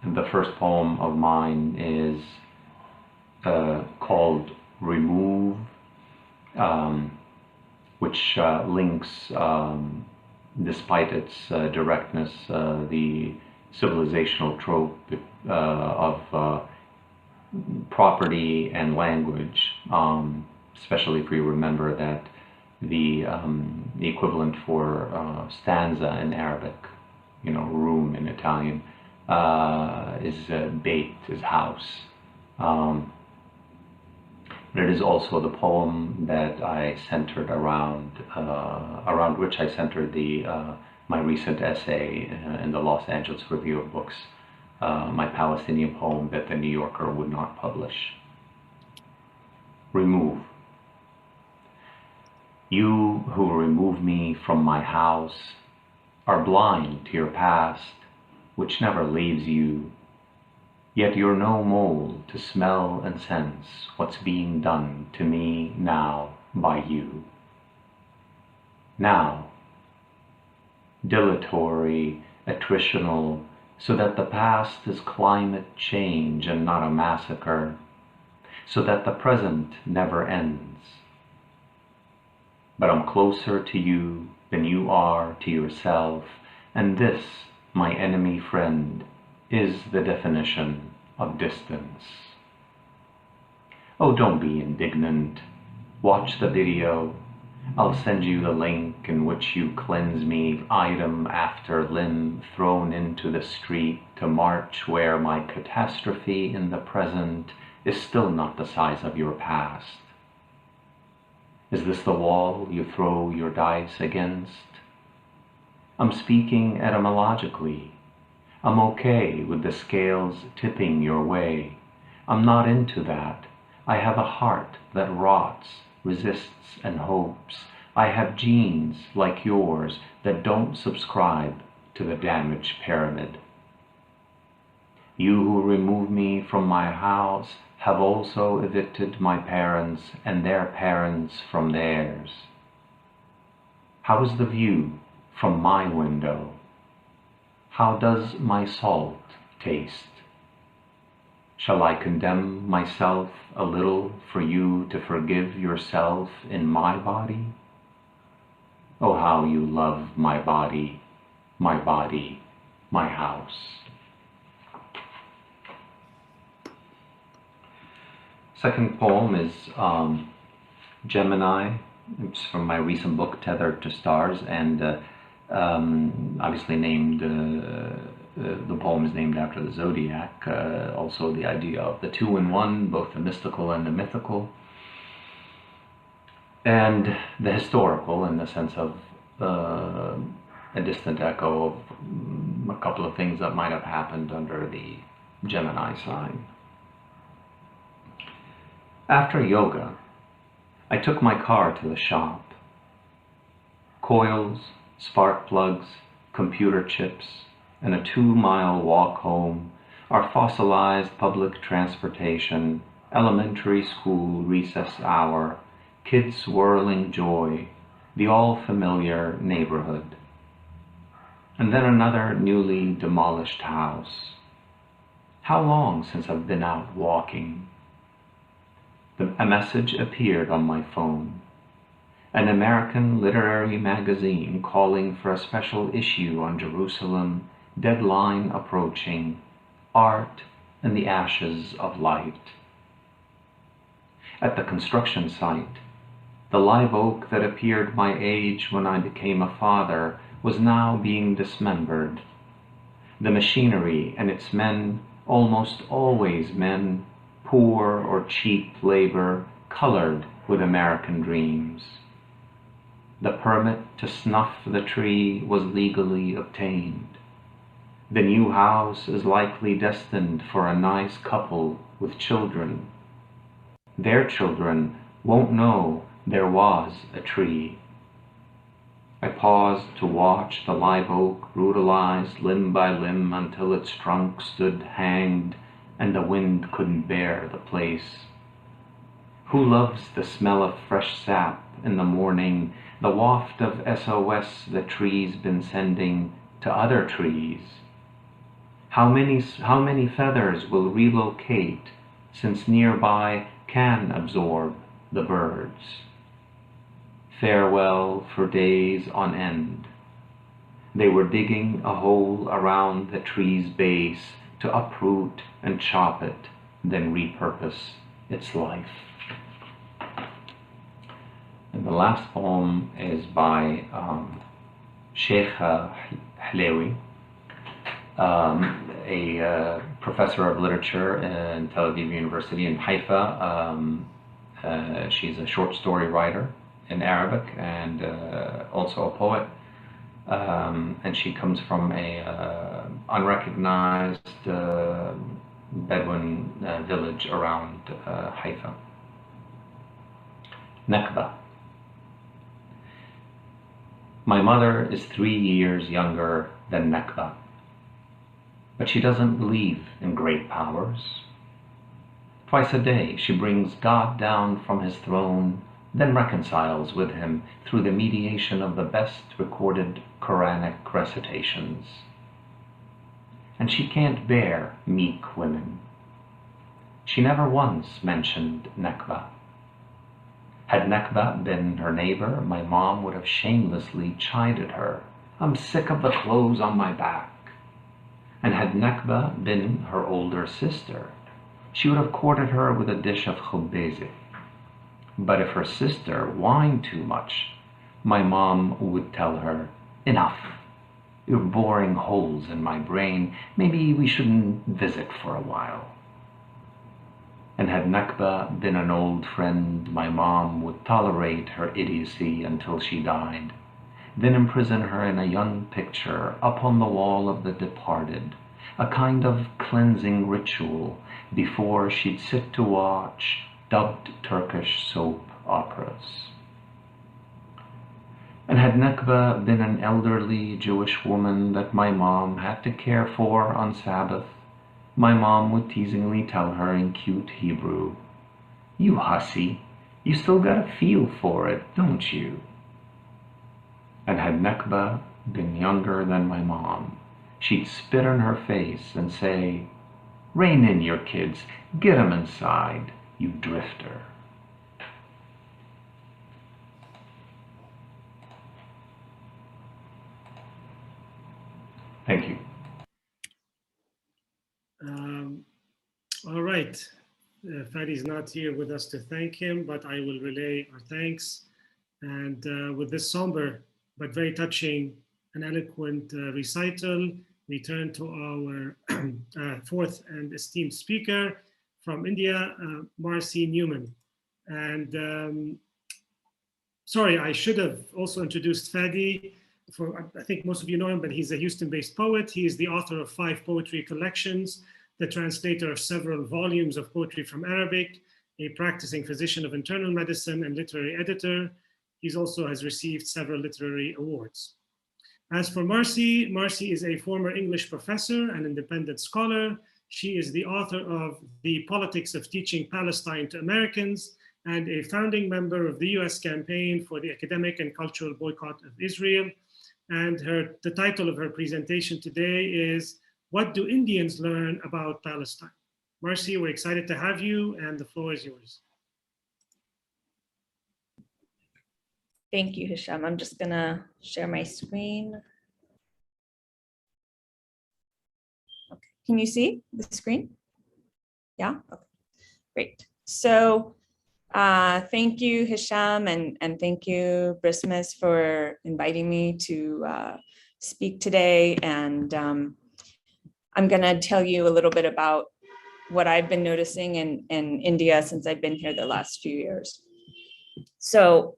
Speaker 8: The first poem of mine is called Remove, which links, despite its directness, the civilizational trope of property and language, especially if we remember that the equivalent for stanza in Arabic, room in Italian, is beit, is house. But it is also the poem that I centered around which I centered my recent essay in the Los Angeles Review of Books, my Palestinian poem that the New Yorker would not publish. Remove. You who remove me from my house are blind to your past, which never leaves you. Yet you're no mole to smell and sense what's being done to me now by you. Now, dilatory attritional, so that the past is climate change and not a massacre, so that the present never ends. But I'm closer to you than you are to yourself, and this, my enemy friend, is the definition of distance. Oh, don't be indignant. Watch the video. I'll send you the link in which you cleanse me item after limb thrown into the street to march where my catastrophe in the present is still not the size of your past. Is this the wall you throw your dice against? I'm speaking etymologically. I'm okay with the scales tipping your way. I'm not into that. I have a heart that rots, resists, and hopes. I have genes like yours that don't subscribe to the damaged pyramid. You who remove me from my house have also evicted my parents and their parents from theirs. How is the view from my window? How does my salt taste? Shall I condemn myself a little for you to forgive yourself in my body? Oh, how you love my body, my house. Second poem is Gemini. It's from my recent book, Tethered to Stars, and obviously named, the poem is named after the zodiac, also the idea of the two in one, both the mystical and the mythical, and the historical in the sense of a distant echo of a couple of things that might have happened under the Gemini sign. After yoga, I took my car to the shop. Coils, spark plugs, computer chips, and a 2-mile walk home are fossilized public transportation, elementary school recess hour, kids swirling joy, the all-familiar neighborhood. And then another newly demolished house. How long since I've been out walking? A message appeared on my phone. An American literary magazine calling for a special issue on Jerusalem, deadline approaching, art and the ashes of light. At the construction site, the live oak that appeared my age when I became a father was now being dismembered. The machinery and its men, almost always men, poor or cheap labor, colored with American dreams. The permit to snuff the tree was legally obtained. The new house is likely destined for a nice couple with children. Their children won't know there was a tree. I paused to watch the live oak brutalized limb by limb until its trunk stood hanged and the wind couldn't bear the place. Who loves the smell of fresh sap in the morning, the waft of SOS the tree's been sending to other trees? How many feathers will relocate since nearby can absorb the birds? Farewell for days on end. They were digging a hole around the tree's base to uproot and chop it, then repurpose its life. And the last poem is by Sheikh Halawi, a professor of literature in Tel Aviv University in Haifa. She's a short story writer in Arabic and also a poet. And she comes from a unrecognized Bedouin village around Haifa. Nakba. My mother is 3 years younger than Nakba, but she doesn't believe in great powers. Twice a day she brings God down from his throne, then reconciles with him through the mediation of the best recorded Quranic recitations. and she can't bear meek women. She never once mentioned Nakba. Had Nakba been her neighbor, my mom would have shamelessly chided her. I'm sick of the clothes on my back. And had Nakba been her older sister, she would have courted her with a dish of khubbezi. But if her sister whined too much, my mom would tell her, enough, you're boring holes in my brain, maybe we shouldn't visit for a while. And had Nakba been an old friend, my mom would tolerate her idiocy until she died, then imprison her in a young picture up on the wall of the departed, a kind of cleansing ritual before she'd sit to watch dubbed Turkish soap operas. And had Nakba been an elderly Jewish woman that my mom had to care for on Sabbath, my mom would teasingly tell her in cute Hebrew, you hussy, you still got a feel for it, don't you? And had Nakba been younger than my mom, she'd spit in her face and say, rein in your kids, get 'em inside, you drifter. Thank you.
Speaker 1: All right. Fady's not here with us to thank him, but I will relay our thanks. And with this somber but very touching and eloquent recital, we turn to our fourth and esteemed speaker from India, Marcy Newman. And sorry, I should have also introduced Fady. I think most of you know him, but he's a Houston-based poet. He is the author of 5 poetry collections, the translator of several volumes of poetry from Arabic, a practicing physician of internal medicine and literary editor. He also has received several literary awards. As for Marcy, Marcy is a former English professor and independent scholar. She is the author of The Politics of Teaching Palestine to Americans and a founding member of the US campaign for the academic and cultural boycott of Israel. And the title of her presentation today is, What Do Indians Learn About Palestine? Marcy, we're excited to have you, and the floor is yours.
Speaker 5: Thank you, Hicham. I'm just gonna share my screen. Okay. Can you see the screen? Yeah, okay. Great. So thank you, Hicham, and thank you, BRISMES, for inviting me to speak today. And I'm gonna tell you a little bit about what I've been noticing in India since I've been here the last few years. So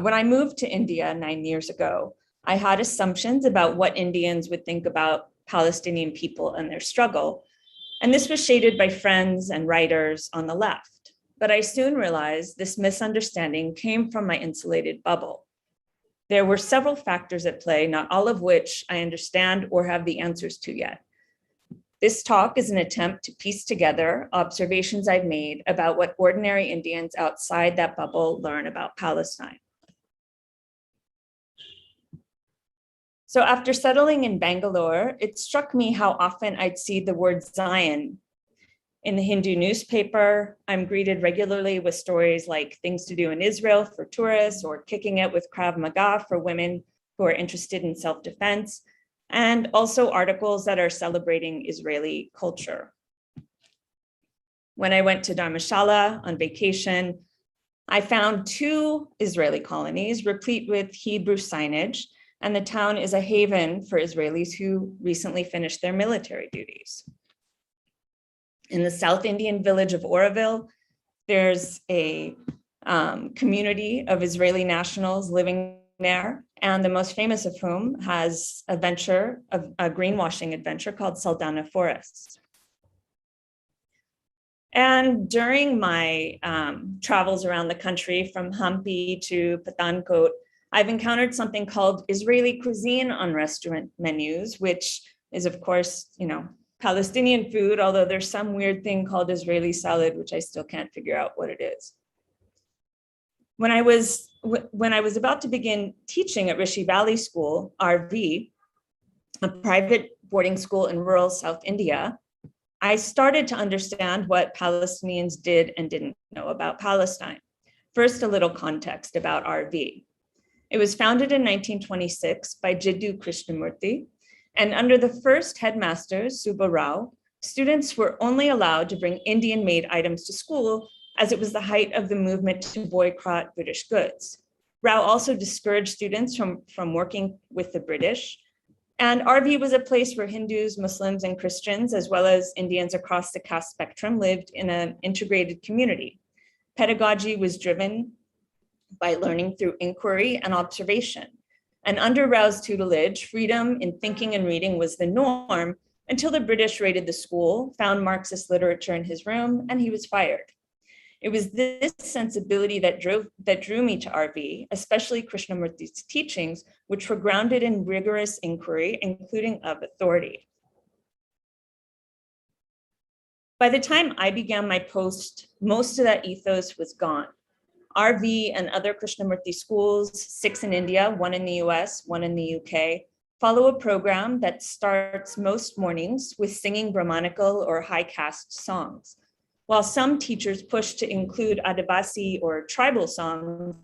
Speaker 5: when I moved to India 9 years ago, I had assumptions about what Indians would think about Palestinian people and their struggle. And this was shaded by friends and writers on the left. But I soon realized this misunderstanding came from my insulated bubble. There were several factors at play, not all of which I understand or have the answers to yet. This talk is an attempt to piece together observations I've made about what ordinary Indians outside that bubble learn about Palestine. So after settling in Bangalore, it struck me how often I'd see the word Zion in the Hindu newspaper. I'm greeted regularly with stories like things to do in Israel for tourists or kicking it with Krav Maga for women who are interested in self-defense, and also articles that are celebrating Israeli culture. When I went to Dharamshala on vacation, I found 2 Israeli colonies replete with Hebrew signage, and the town is a haven for Israelis who recently finished their military duties. In the South Indian village of Oroville, there's a community of Israeli nationals living there, and the most famous of whom has a greenwashing adventure called Saldana Forests. And during my travels around the country from Hampi to Pathankot, I've encountered something called Israeli cuisine on restaurant menus, which is, of course, Palestinian food, although there's some weird thing called Israeli salad, which I still can't figure out what it is. When I was about to begin teaching at Rishi Valley School, RV, a private boarding school in rural South India, I started to understand what Palestinians did and didn't know about Palestine. First, a little context about RV. It was founded in 1926 by Jiddu Krishnamurti, and under the first headmaster, Subba Rao, students were only allowed to bring Indian-made items to school as it was the height of the movement to boycott British goods. Rao also discouraged students from working with the British. And RV was a place where Hindus, Muslims, and Christians, as well as Indians across the caste spectrum, lived in an integrated community. Pedagogy was driven by learning through inquiry and observation. And under Rao's tutelage, freedom in thinking and reading was the norm until the British raided the school, found Marxist literature in his room, and he was fired. It was this sensibility that drew me to RV, especially Krishnamurti's teachings, which were grounded in rigorous inquiry, including of authority. By the time I began my post, most of that ethos was gone. RV and other Krishnamurti schools, 6 in India, 1 in the US, 1 in the UK, follow a program that starts most mornings with singing Brahmanical or high caste songs. While some teachers pushed to include Adivasi or tribal songs,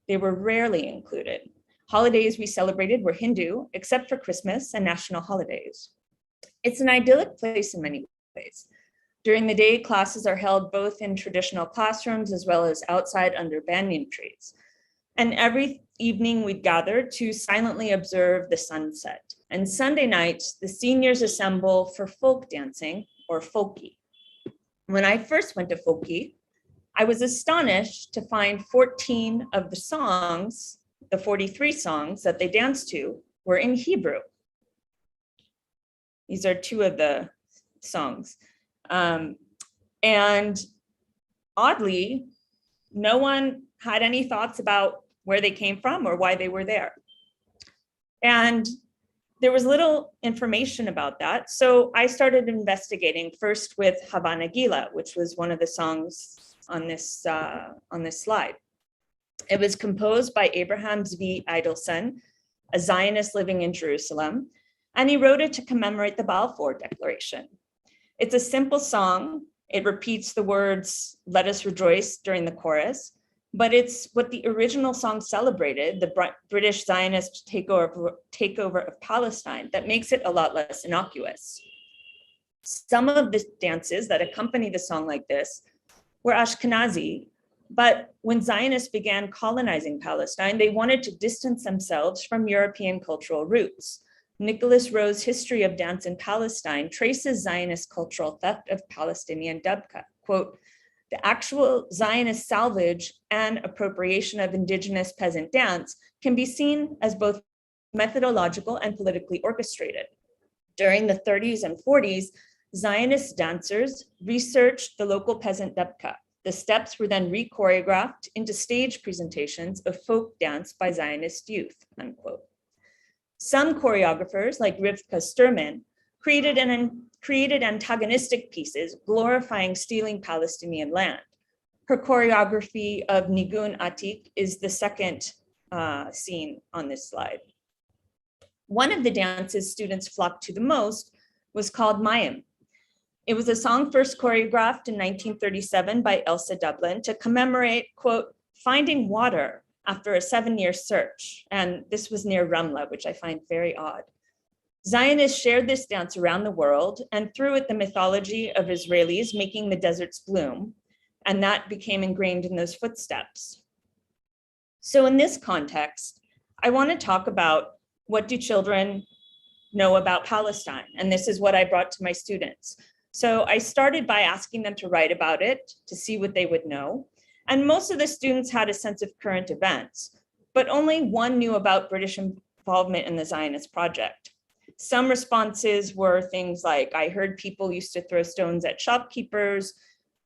Speaker 5: they were rarely included. Holidays we celebrated were Hindu, except for Christmas and national holidays. It's an idyllic place in many ways. During the day, classes are held both in traditional classrooms as well as outside under banyan trees. And every evening we'd gather to silently observe the sunset. And Sunday nights, the seniors assemble for folk dancing or folkie. When I first went to folkie, I was astonished to find 14 of the songs, the 43 songs that they danced to, were in Hebrew. These are 2 of the songs. And oddly, no one had any thoughts about where they came from or why they were there. And there was little information about that. So I started investigating first with Havana Gila, which was one of the songs on this slide. It was composed by Abraham Zvi Eidelson, a Zionist living in Jerusalem, and he wrote it to commemorate the Balfour Declaration. It's a simple song. It repeats the words, "Let us rejoice" during the chorus, but it's what the original song celebrated, the British Zionist takeover of Palestine, that makes it a lot less innocuous. Some of the dances that accompany the song like this were Ashkenazi, but when Zionists began colonizing Palestine, they wanted to distance themselves from European cultural roots. Nicholas Rowe's History of Dance in Palestine traces Zionist cultural theft of Palestinian dubka. Quote, "The actual Zionist salvage and appropriation of indigenous peasant dance can be seen as both methodological and politically orchestrated. During the 30s and 40s, Zionist dancers researched the local peasant dubka. The steps were then re-choreographed into stage presentations of folk dance by Zionist youth," unquote. Some choreographers, like Rivka Sturman, created antagonistic pieces glorifying stealing Palestinian land. Her choreography of Nigun Atik is the second scene on this slide. One of the dances students flocked to the most was called Mayim. It was a song first choreographed in 1937 by Elsa Dublin to commemorate, quote, "finding water after a 7-year search." And this was near Ramla, which I find very odd. Zionists shared this dance around the world, and through it, the mythology of Israelis making the deserts bloom, and that became ingrained in those footsteps. So in this context, I want to talk about what do children know about Palestine, and this is what I brought to my students. So I started by asking them to write about it, to see what they would know, and most of the students had a sense of current events, but only one knew about British involvement in the Zionist project. Some responses were things like, "I heard people used to throw stones at shopkeepers.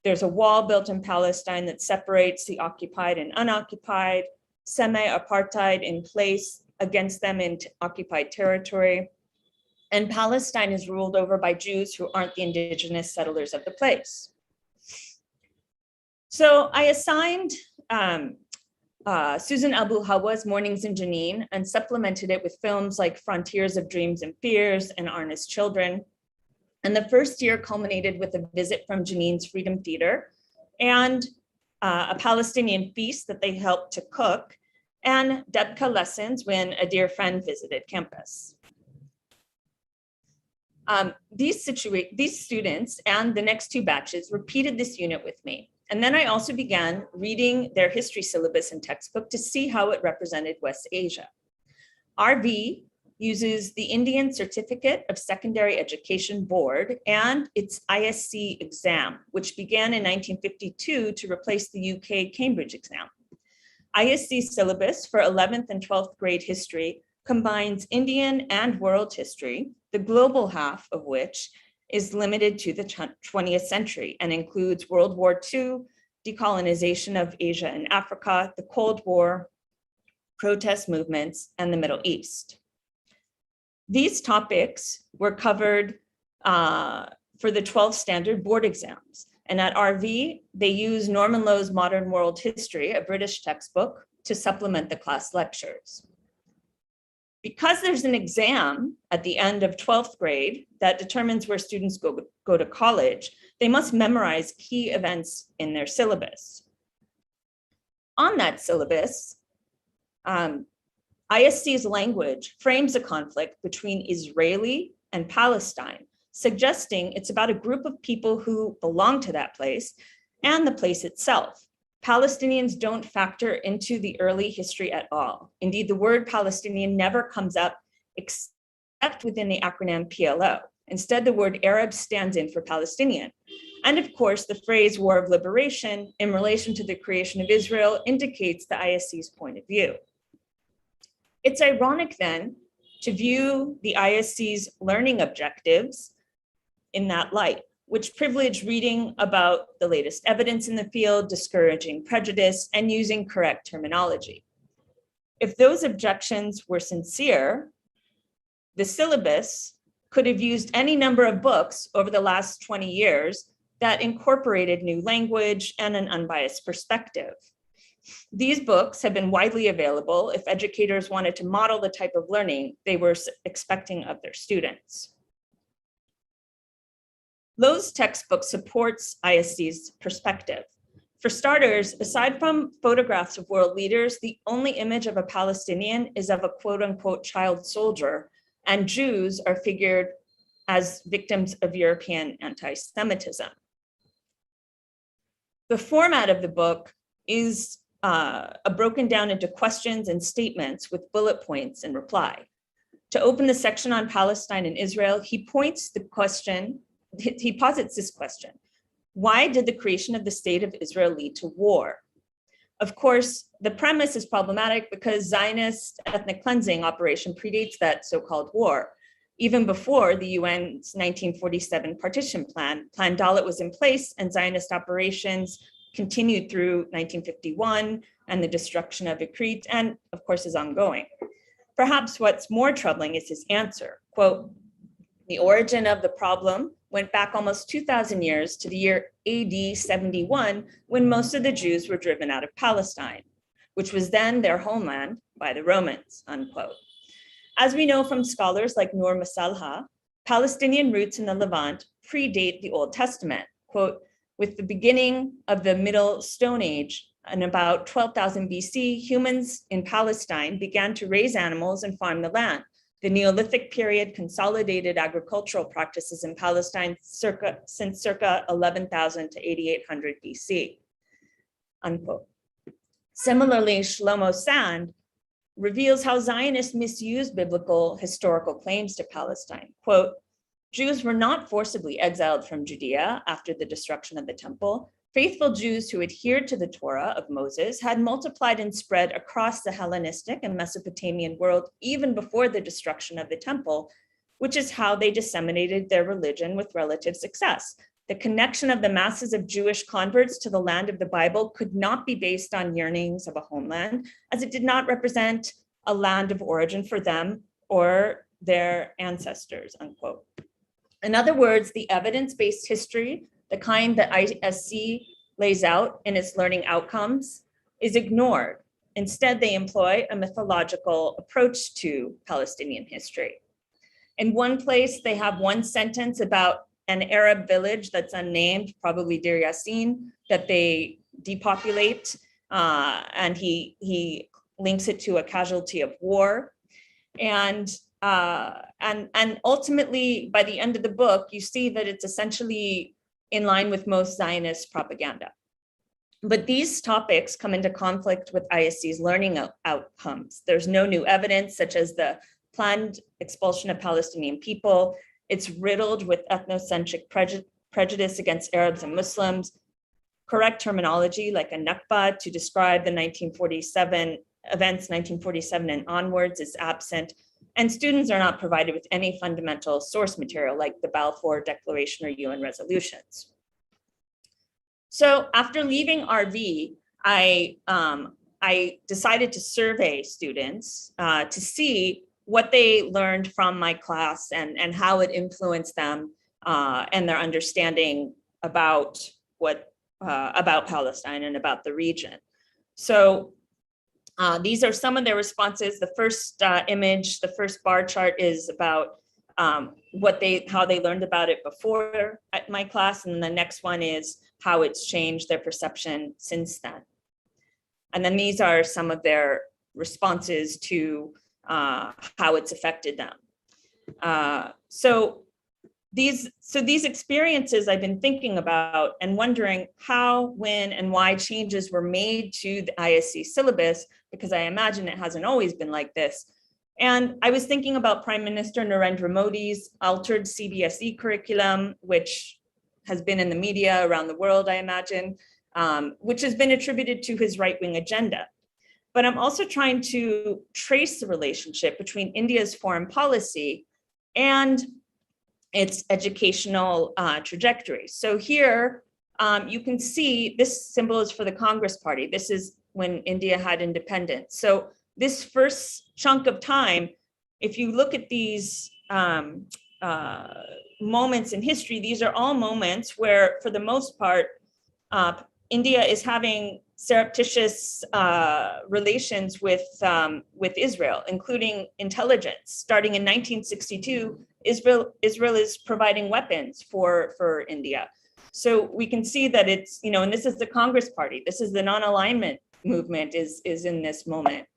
Speaker 5: There's a wall built in Palestine that separates the occupied and unoccupied, semi-apartheid in place against them in occupied territory. And Palestine is ruled over by Jews who aren't the indigenous settlers of the place." So I assigned Susan Abu Hawa's Mornings in Jenin and supplemented it with films like Frontiers of Dreams and Fears and Arna's Children. And the first year culminated with a visit from Jenin's Freedom Theater and a Palestinian feast that they helped to cook, and Debka lessons when a dear friend visited campus. These students and the next two batches repeated this unit with me. And then I also began reading their history syllabus and textbook to see how it represented West Asia. RV uses the Indian Certificate of Secondary Education Board and its ISC exam, which began in 1952 to replace the UK Cambridge exam. ISC syllabus for 11th and 12th grade history combines Indian and world history, the global half of which is limited to the 20th century and includes World War II, decolonization of Asia and Africa, the Cold War, protest movements, and the Middle East. These topics were covered for the 12th standard board exams. And at RV, they use Norman Lowe's Modern World History, a British textbook, to supplement the class lectures. Because there's an exam at the end of 12th grade that determines where students go to college, they must memorize key events in their syllabus. On that syllabus, ISC's language frames a conflict between Israeli and Palestine, suggesting it's about a group of people who belong to that place and the place itself. Palestinians don't factor into the early history at all. Indeed, the word Palestinian never comes up except within the acronym PLO. Instead, the word Arab stands in for Palestinian. And of course, the phrase War of Liberation in relation to the creation of Israel indicates the ISC's point of view. It's ironic then to view the ISC's learning objectives in that light, which privilege reading about the latest evidence in the field, discouraging prejudice, and using correct terminology. If those objections were sincere, the syllabus could have used any number of books over the last 20 years that incorporated new language and an unbiased perspective. These books have been widely available if educators wanted to model the type of learning they were expecting of their students. Lowe's textbook supports ISC's perspective. For starters, aside from photographs of world leaders, the only image of a Palestinian is of a quote unquote child soldier, and Jews are figured as victims of European anti-Semitism. The format of the book is broken down into questions and statements with bullet points in reply. To open the section on Palestine and Israel, he posits this question: why did the creation of the state of Israel lead to war? Of course, the premise is problematic because Zionist ethnic cleansing operation predates that so-called war. Even before the UN's 1947 partition plan, Plan Dalet was in place and Zionist operations continued through 1951 and the destruction of Ikrit, and of course is ongoing. Perhaps what's more troubling is his answer, quote, the origin of the problem went back almost 2,000 years to the year AD 71, when most of the Jews were driven out of Palestine, which was then their homeland by the Romans, unquote. As we know from scholars like Noor Masalha, Palestinian roots in the Levant predate the Old Testament, quote, with the beginning of the Middle Stone Age in about 12,000 BC, humans in Palestine began to raise animals and farm the land. The Neolithic period consolidated agricultural practices in Palestine since circa 11,000 to 8,800 BC, unquote. Similarly, Shlomo Sand reveals how Zionists misuse biblical historical claims to Palestine. Quote, Jews were not forcibly exiled from Judea after the destruction of the temple. Faithful Jews who adhered to the Torah of Moses had multiplied and spread across the Hellenistic and Mesopotamian world even before the destruction of the temple, which is how they disseminated their religion with relative success. The connection of the masses of Jewish converts to the land of the Bible could not be based on yearnings of a homeland, as it did not represent a land of origin for them or their ancestors, unquote. In other words, the evidence-based history, the kind that ISC lays out in its learning outcomes, is ignored Instead, they employ a mythological approach to Palestinian history. In one place, they have one sentence about an Arab village that's unnamed, probably Deir Yassin, that they depopulate, and he links it to a casualty of war. And ultimately, by the end of the book, you see that it's essentially in line with most Zionist propaganda. But these topics come into conflict with ISC's learning outcomes. There's no new evidence, such as the planned expulsion of Palestinian people. It's riddled with ethnocentric prejudice against Arabs and Muslims. Correct terminology like a Nakba to describe the 1947 events, 1947 and onwards, is absent. And students are not provided with any fundamental source material like the Balfour Declaration or UN resolutions. So after leaving RV, I decided to survey students to see what they learned from my class and how it influenced them and their understanding about about Palestine and about the region. So these are some of their responses. The first image, the first bar chart is about how they learned about it before at my class, and the next one is how it's changed their perception since then. And then these are some of their responses to how it's affected them. So these experiences I've been thinking about and wondering how, when, and why changes were made to the ISC syllabus, because I imagine it hasn't always been like this. And I was thinking about Prime Minister Narendra Modi's altered CBSE curriculum, which has been in the media around the world, I imagine, which has been attributed to his right-wing agenda. But I'm also trying to trace the relationship between India's foreign policy and its educational trajectory. So here you can see this symbol is for the Congress Party. This is when India had independence. So this first chunk of time, if you look at these moments in history, these are all moments where, for the most part, India is having surreptitious relations with Israel, including intelligence. Starting in 1962, Israel is providing weapons for India. So we can see that it's, and this is the Congress Party, this is the non-alignment movement is in this moment.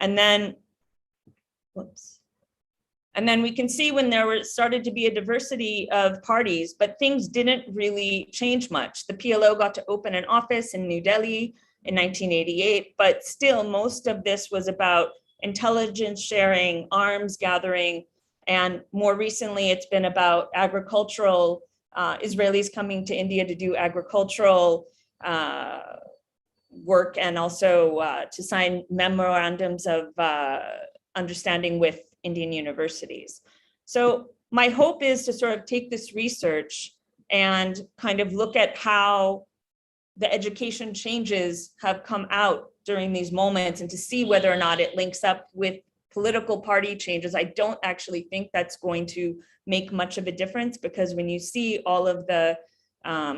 Speaker 5: And then, and then we can see when there started to be a diversity of parties, but things didn't really change much. The PLO got to open an office in New Delhi in 1988, but still most of this was about intelligence sharing, arms gathering, and more recently it's been about agricultural, Israelis coming to India to do agricultural work, and also to sign memorandums of understanding with Indian universities. So my hope is to sort of take this research and kind of look at how the education changes have come out during these moments and to see whether or not it links up with political party changes. I don't actually think that's going to make much of a difference, because when you see all of the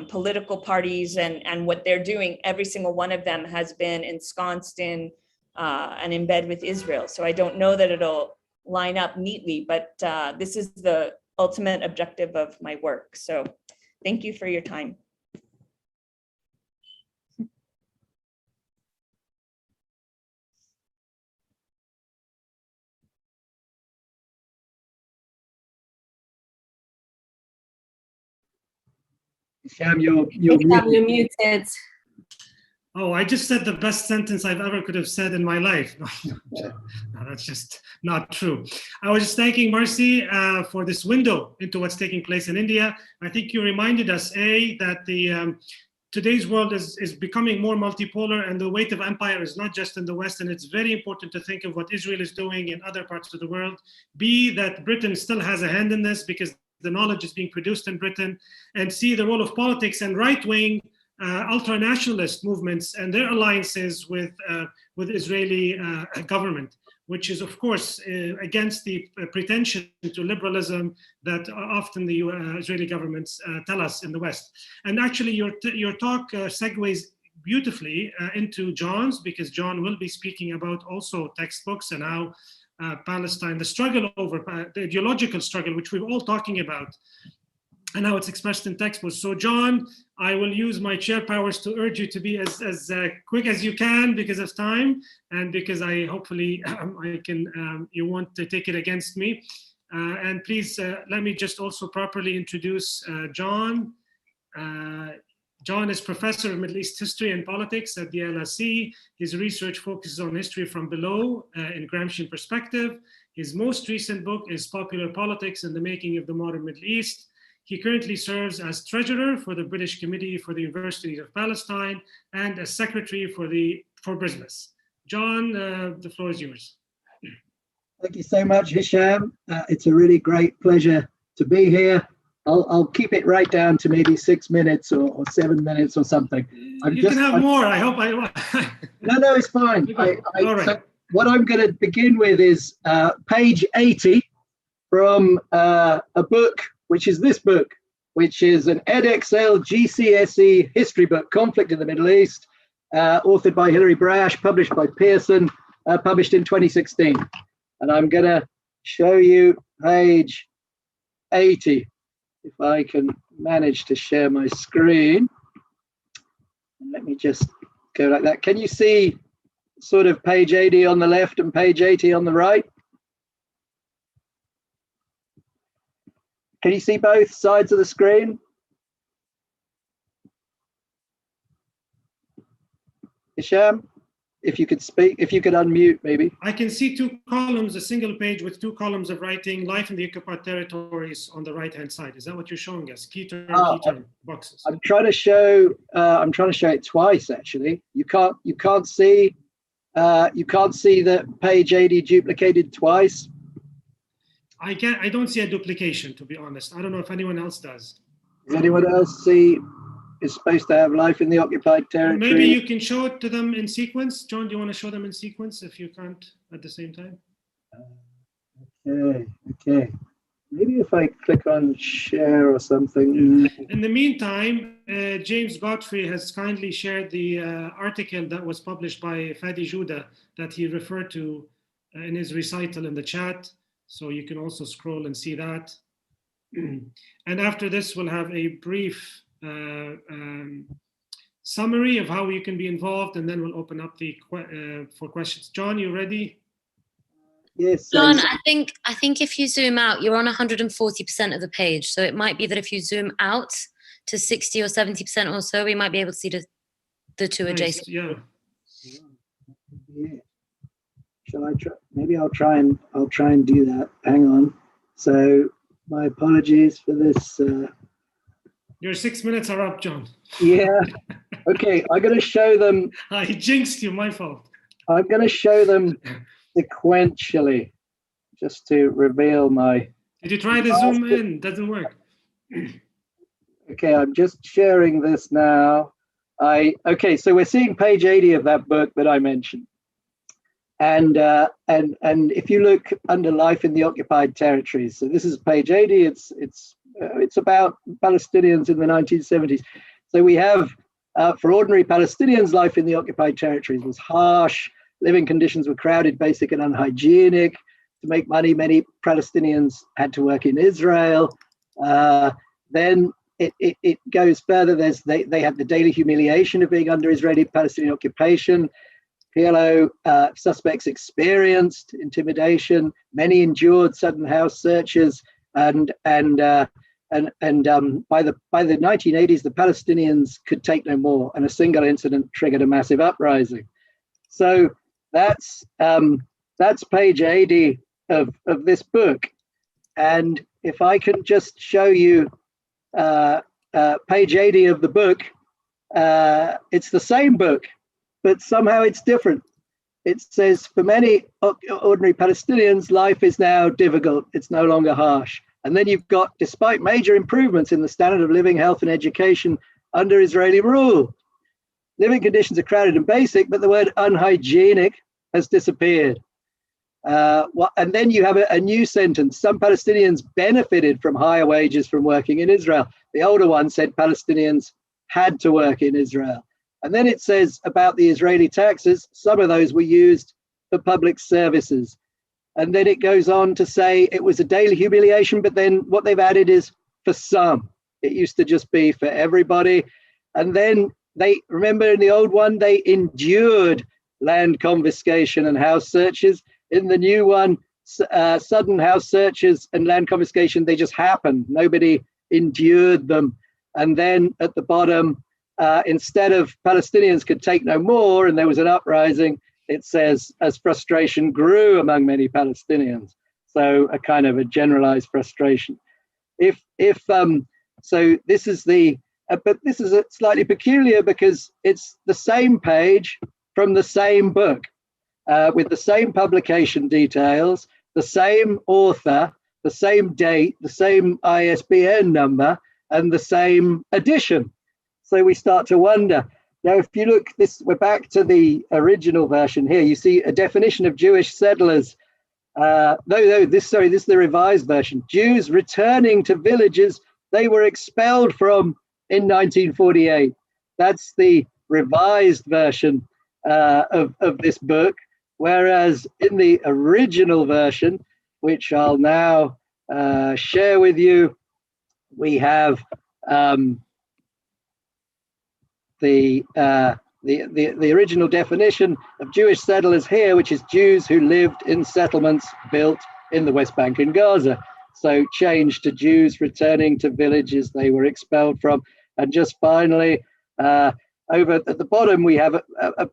Speaker 5: political parties and what they're doing, every single one of them has been ensconced in and in bed with Israel. So I don't know that it'll line up neatly, but this is the ultimate objective of my work. So thank you for your time.
Speaker 2: Hicham, you're
Speaker 6: muted.
Speaker 1: Oh, I just said the best sentence I've ever could have said in my life. No, that's just not true. I was just thanking Marcy for this window into what's taking place in India. I think you reminded us, that the today's world is becoming more multipolar, and the weight of empire is not just in the West, and it's very important to think of what Israel is doing in other parts of the world. B, that Britain still has a hand in this because the knowledge is being produced in Britain, and C, the role of politics and right-wing ultra-nationalist movements and their alliances with Israeli government, which is of course against the pretension to liberalism that often the Israeli governments tell us in the West. And actually your talk segues beautifully into John's, because John will be speaking about also textbooks and how Palestine, the struggle over, the ideological struggle, which we're all talking about, and how it's expressed in textbooks. So John, I will use my chair powers to urge you to be as quick as you can because of time, and because I hopefully I can, you won't take it against me. And please let me just also properly introduce John. John is Professor of Middle East History and Politics at the LSE. His research focuses on history from below in Gramscian perspective. His most recent book is Popular Politics and the Making of the Modern Middle East. He currently serves as Treasurer for the British Committee for the Universities of Palestine and as Secretary for BRISMES. John, the floor is yours.
Speaker 2: Thank you so much, Hicham. It's a really great pleasure to be here. I'll keep it right down to maybe 6 minutes or 7 minutes or something.
Speaker 1: You can have more. I hope
Speaker 2: No, it's fine.
Speaker 1: All right.
Speaker 2: So what I'm going to begin with is page 80 from a book, which is this book, which is an edXL GCSE history book, Conflict in the Middle East, authored by Hilary Brash, published by Pearson, published in 2016. And I'm going to show you page 80. If I can manage to share my screen. Let me just go like that. Can you see sort of page 80 on the left and page 80 on the right? Can you see both sides of the screen? Hicham, if you could speak, if you could unmute maybe.
Speaker 1: I can see two columns, a single page with two columns of writing, life in the occupied territories on the right-hand side. Is that what you're showing us? Key term boxes.
Speaker 2: I'm trying to show it twice actually. You can't see the page 80 duplicated twice.
Speaker 1: I don't see a duplication, to be honest. I don't know if anyone else does.
Speaker 2: Does anyone else see is supposed to have life in the occupied territory?
Speaker 1: Maybe you can show it to them in sequence. John, do you want to show them in sequence if you can't at the same time?
Speaker 2: Okay. Maybe if I click on share or something.
Speaker 1: In the meantime, James Godfrey has kindly shared the article that was published by Fady Joudah that he referred to in his recital in the chat. So you can also scroll and see that. And after this, we'll have a brief summary of how you can be involved, and then we'll open up for questions. John, you ready?
Speaker 2: Yes.
Speaker 6: John, I think if you zoom out, you're on 140% of the page. So it might be that if you zoom out to 60 or 70% or so, we might be able to see the two adjacent.
Speaker 1: Yeah.
Speaker 2: Shall I try? Maybe I'll try and do that. Hang on. So my apologies for this.
Speaker 1: Your 6 minutes are up, John.
Speaker 2: Yeah. Okay, I'm going to show them.
Speaker 1: I jinxed you, my fault.
Speaker 2: I'm going to show them sequentially, just to reveal my.
Speaker 1: Did you try to zoom in? Doesn't work.
Speaker 2: Okay, I'm just sharing this now. Okay, so we're seeing page 80 of that book that I mentioned. And if you look under life in the occupied territories, so this is page 80. It's about Palestinians in the 1970s. So we have, for ordinary Palestinians, life in the occupied territories was harsh. Living conditions were crowded, basic and unhygienic. To make money, many Palestinians had to work in Israel. Then it goes further. They had the daily humiliation of being under Israeli-Palestinian occupation. PLO suspects experienced intimidation. Many endured sudden house searches, and by the 1980s, the Palestinians could take no more, and a single incident triggered a massive uprising. So that's page 80 of this book, and if I can just show you page 80 of the book, it's the same book, but somehow it's different. It says, for many ordinary Palestinians, life is now difficult. It's no longer harsh. And then you've got, despite major improvements in the standard of living, health, and education under Israeli rule, living conditions are crowded and basic, but the word unhygienic has disappeared. And then you have a new sentence. Some Palestinians benefited from higher wages from working in Israel. The older one said Palestinians had to work in Israel. And then it says about the Israeli taxes, some of those were used for public services. And then it goes on to say it was a daily humiliation, but then what they've added is for some. It used to just be for everybody. And then they, remember in the old one, they endured land confiscation and house searches. In the new one, sudden house searches and land confiscation, they just happened. Nobody endured them. And then at the bottom, instead of Palestinians could take no more and there was an uprising, it says as frustration grew among many Palestinians. So a kind of a generalized frustration. So this is the, but this is slightly peculiar because it's the same page from the same book with the same publication details, the same author, the same date, the same ISBN number, and the same edition. So we start to wonder. Now, if you look, we're back to the original version here. You see a definition of Jewish settlers. This is the revised version. Jews returning to villages they were expelled from in 1948. That's the revised version of this book. Whereas in the original version, which I'll now share with you, we have the original definition of Jewish settlers here, which is Jews who lived in settlements built in the West Bank and Gaza. So changed to Jews returning to villages they were expelled from. And just finally, over at the bottom, we have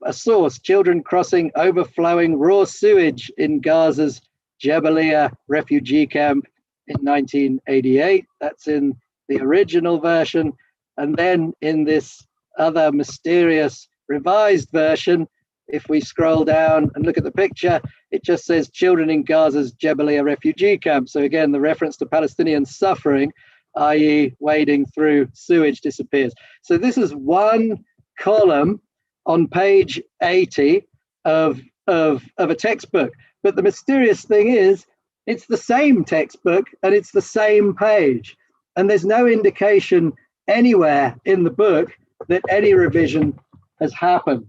Speaker 2: a source, children crossing overflowing raw sewage in Gaza's Jabalia refugee camp in 1988. That's in the original version. And then in this other mysterious revised version, if we scroll down and look at the picture, it just says children in Gaza's Jabalia refugee camp. So again, the reference to Palestinian suffering, i.e. wading through sewage, disappears. So this is one column on page 80 of a textbook. But the mysterious thing is, it's the same textbook and it's the same page. And there's no indication anywhere in the book that any revision has happened.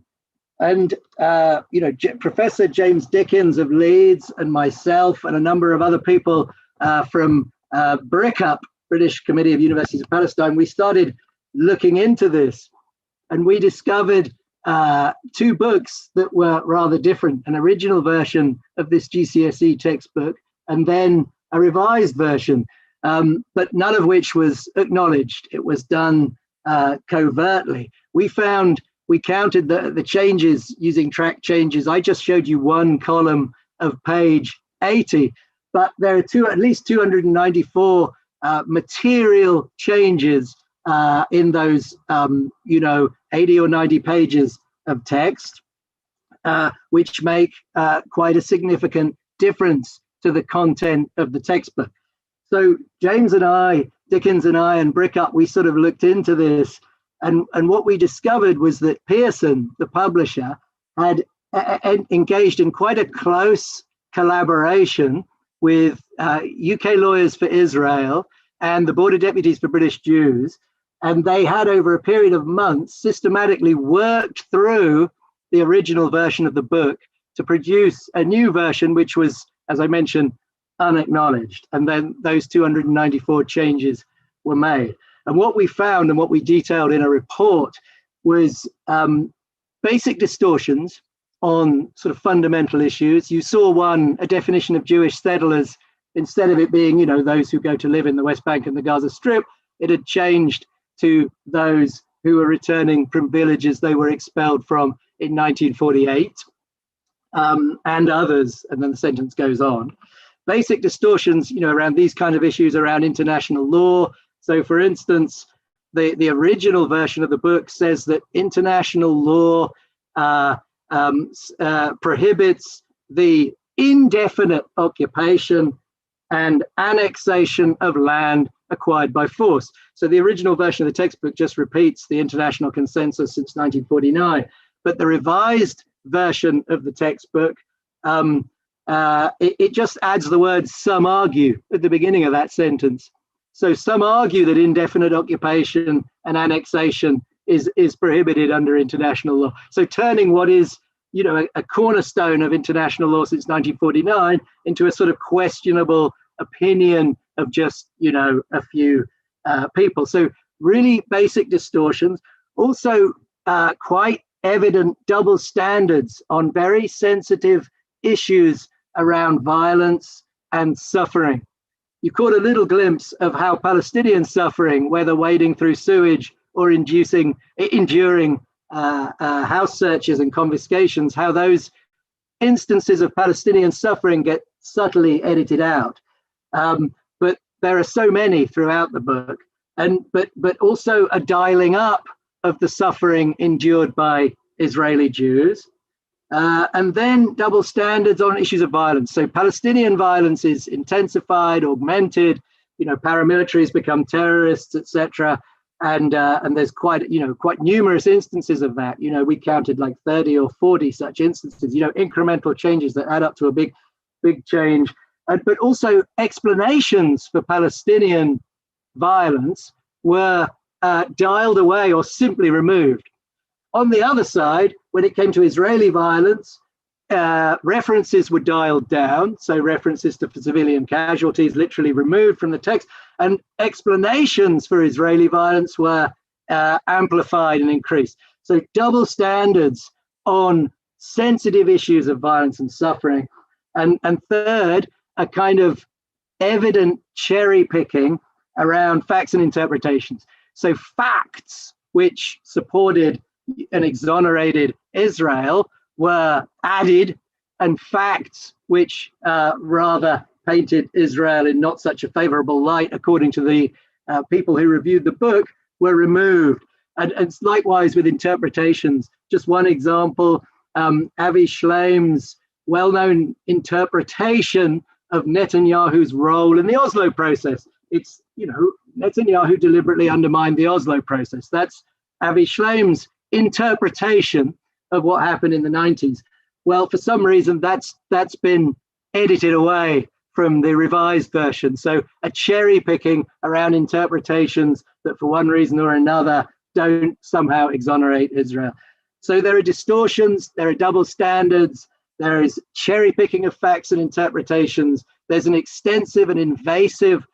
Speaker 2: And, Professor James Dickens of Leeds and myself and a number of other people from BRICUP, British Committee of Universities of Palestine, we started looking into this. And we discovered two books that were rather different, an original version of this GCSE textbook and then a revised version, but none of which was acknowledged. It was done covertly. We counted the changes using track changes. I just showed you one column of page 80, but there are at least 294 material changes in those 80 or 90 pages of text, which make quite a significant difference to the content of the textbook. So James and I, Dickens and I, and BRICUP, we sort of looked into this, and what we discovered was that Pearson, the publisher, had engaged in quite a close collaboration with UK Lawyers for Israel and the Board of Deputies for British Jews. And they had, over a period of months, systematically worked through the original version of the book to produce a new version, which was, as I mentioned, unacknowledged. And then those 294 changes were made. And what we found and what we detailed in a report was basic distortions on sort of fundamental issues. You saw a definition of Jewish settlers, instead of it being, those who go to live in the West Bank and the Gaza Strip, it had changed to those who were returning from villages they were expelled from in 1948, and others, and then the sentence goes on. Basic distortions, around these kind of issues around international law. So for instance, the original version of the book says that international law prohibits the indefinite occupation and annexation of land acquired by force. So the original version of the textbook just repeats the international consensus since 1949, but the revised version of the textbook, it just adds the word "some argue" at the beginning of that sentence. So some argue that indefinite occupation and annexation is prohibited under international law. So turning what is, you know, a cornerstone of international law since 1949 into a sort of questionable opinion of just, you know, a few people. So really basic distortions. Also quite evident double standards on very sensitive issues around violence and suffering. You caught a little glimpse of how Palestinian suffering, whether wading through sewage or enduring house searches and confiscations, how those instances of Palestinian suffering get subtly edited out. But there are so many throughout the book, but also a dialing up of the suffering endured by Israeli Jews. And then double standards on issues of violence. So Palestinian violence is intensified, augmented, you know, paramilitaries become terrorists, etc. And there's quite numerous instances of that. You know, we counted like 30 or 40 such instances, you know, incremental changes that add up to a big change. But also explanations for Palestinian violence were dialed away or simply removed. On the other side, when it came to Israeli violence, references were dialed down. So references to civilian casualties literally removed from the text, and explanations for Israeli violence were amplified and increased. So double standards on sensitive issues of violence and suffering. And third, a kind of evident cherry picking around facts and interpretations. So facts which supported and exonerated Israel were added, and facts which rather painted Israel in not such a favorable light, according to the people who reviewed the book, were removed. And likewise with interpretations. Just one example, Avi Shleim's well-known interpretation of Netanyahu's role in the Oslo process. It's, you know, Netanyahu deliberately undermined the Oslo process. That's Avi Shleim's interpretation of what happened in the 90s. Well, for some reason, that's been edited away from the revised version. So a cherry picking around interpretations that for one reason or another don't somehow exonerate Israel. So there are distortions, there are double standards, there is cherry picking of facts and interpretations. There's an extensive and invasive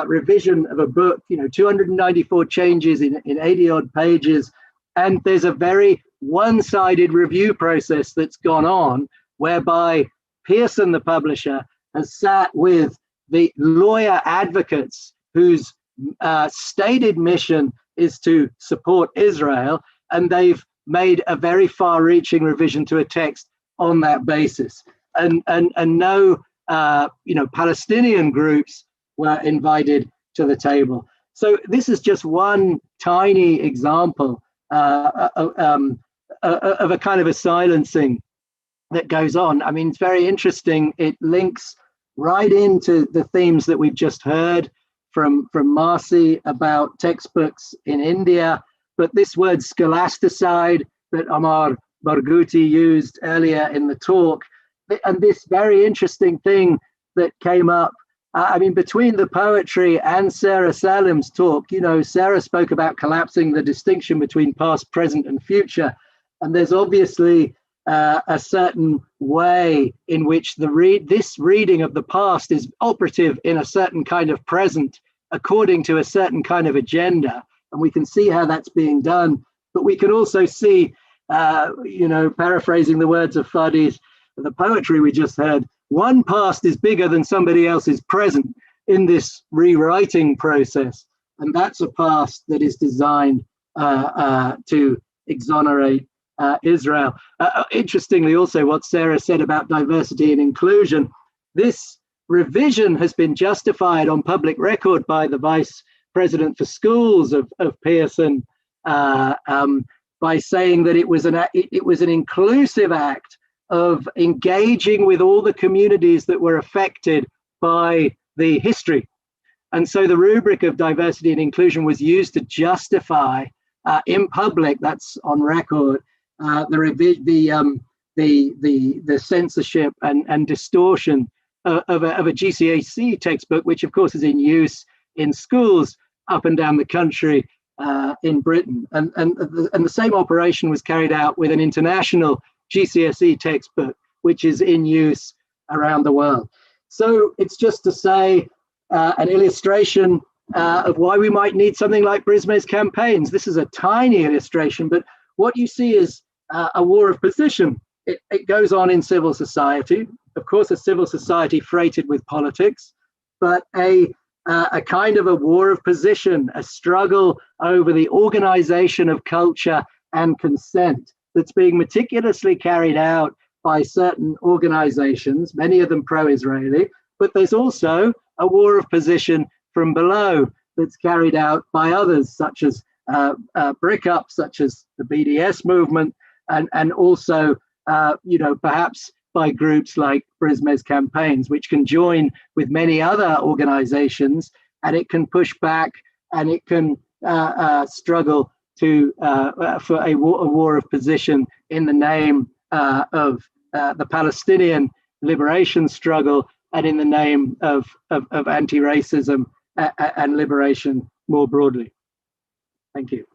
Speaker 2: revision of a book, you know, 294 changes in 80 odd pages. And there's a very one-sided review process that's gone on, whereby Pearson, the publisher, has sat with the lawyer advocates whose stated mission is to support Israel, and they've made a very far-reaching revision to a text on that basis. And no, you know, Palestinian groups were invited to the table. So this is just one tiny example of a kind of a silencing that goes on. I mean, it's very interesting. It links right into the themes that we've just heard from Marcy about textbooks in India. But this word scholasticide that Omar Barghouti used earlier in the talk, and this very interesting thing that came up, I mean, between the poetry and Sara Salem's talk, you know, Sara spoke about collapsing the distinction between past, present, and future. And there's obviously a certain way in which this reading of the past is operative in a certain kind of present, according to a certain kind of agenda. And we can see how that's being done. But we can also see, you know, paraphrasing the words of Fady's, the poetry we just heard, one past is bigger than somebody else's present in this rewriting process. And that's a past that is designed to exonerate Israel. Interestingly, also what Sara said about diversity and inclusion, this revision has been justified on public record by the Vice President for Schools of Pearson by saying that it was an inclusive act of engaging with all the communities that were affected by the history. And so the rubric of diversity and inclusion was used to justify in public, that's on record, the censorship and distortion of a GCSE textbook, which of course is in use in schools up and down the country in Britain. And the same operation was carried out with an international GCSE textbook, which is in use around the world. So it's just to say an illustration of why we might need something like BRISMES campaigns. This is a tiny illustration, but what you see is a war of position. It goes on in civil society, of course, a civil society freighted with politics, but a kind of a war of position, a struggle over the organization of culture and consent that's being meticulously carried out by certain organizations, many of them pro-Israeli, but there's also a war of position from below that's carried out by others, such as BRICUP, such as the BDS movement, and also, perhaps by groups like BRISMES Campaigns, which can join with many other organizations, and it can push back, and it can struggle for a war of position in the name of the Palestinian liberation struggle and in the name of anti-racism and liberation more broadly. Thank you.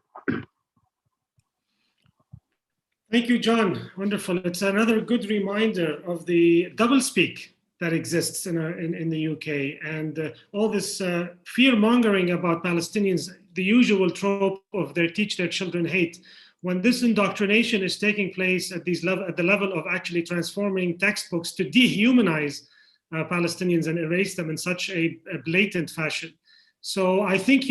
Speaker 1: Thank you, John. Wonderful. It's another good reminder of the doublespeak that exists in the UK, and all this fear-mongering about Palestinians, the usual trope of teach their children hate. When this indoctrination is taking place at the level of actually transforming textbooks to dehumanize Palestinians and erase them in such a blatant fashion. So I think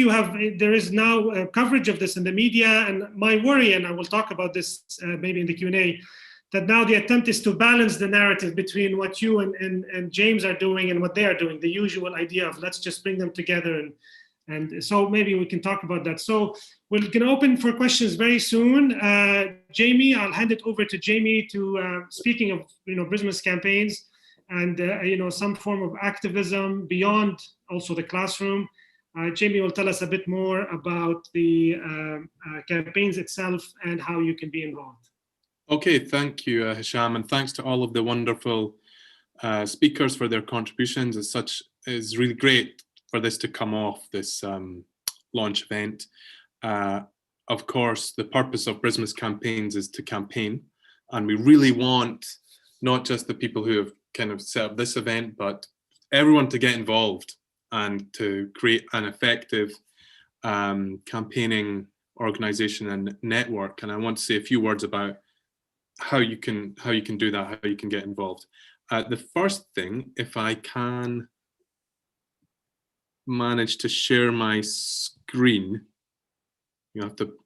Speaker 1: there is now coverage of this in the media, and my worry, and I will talk about this maybe in the Q&A, that now the attempt is to balance the narrative between what you and James are doing and what they are doing, the usual idea of let's just bring them together. And so maybe we can talk about that. So we're going to open for questions very soon. Jamie, I'll hand it over to Jamie to, speaking of, BRISMES campaigns and, some form of activism beyond also the classroom. Jamie will tell us a bit more about the campaigns itself and how you can be involved.
Speaker 9: Okay, thank you, Hicham, and thanks to all of the wonderful speakers for their contributions. It's really great for this to come off, this launch event. Of course, the purpose of BRISMES campaigns is to campaign, and we really want not just the people who have kind of set up this event, but everyone to get involved and to create an effective campaigning organization and network. And I want to say a few words about how you can do that, how you can get involved. The first thing, if I can manage to share my screen, you have to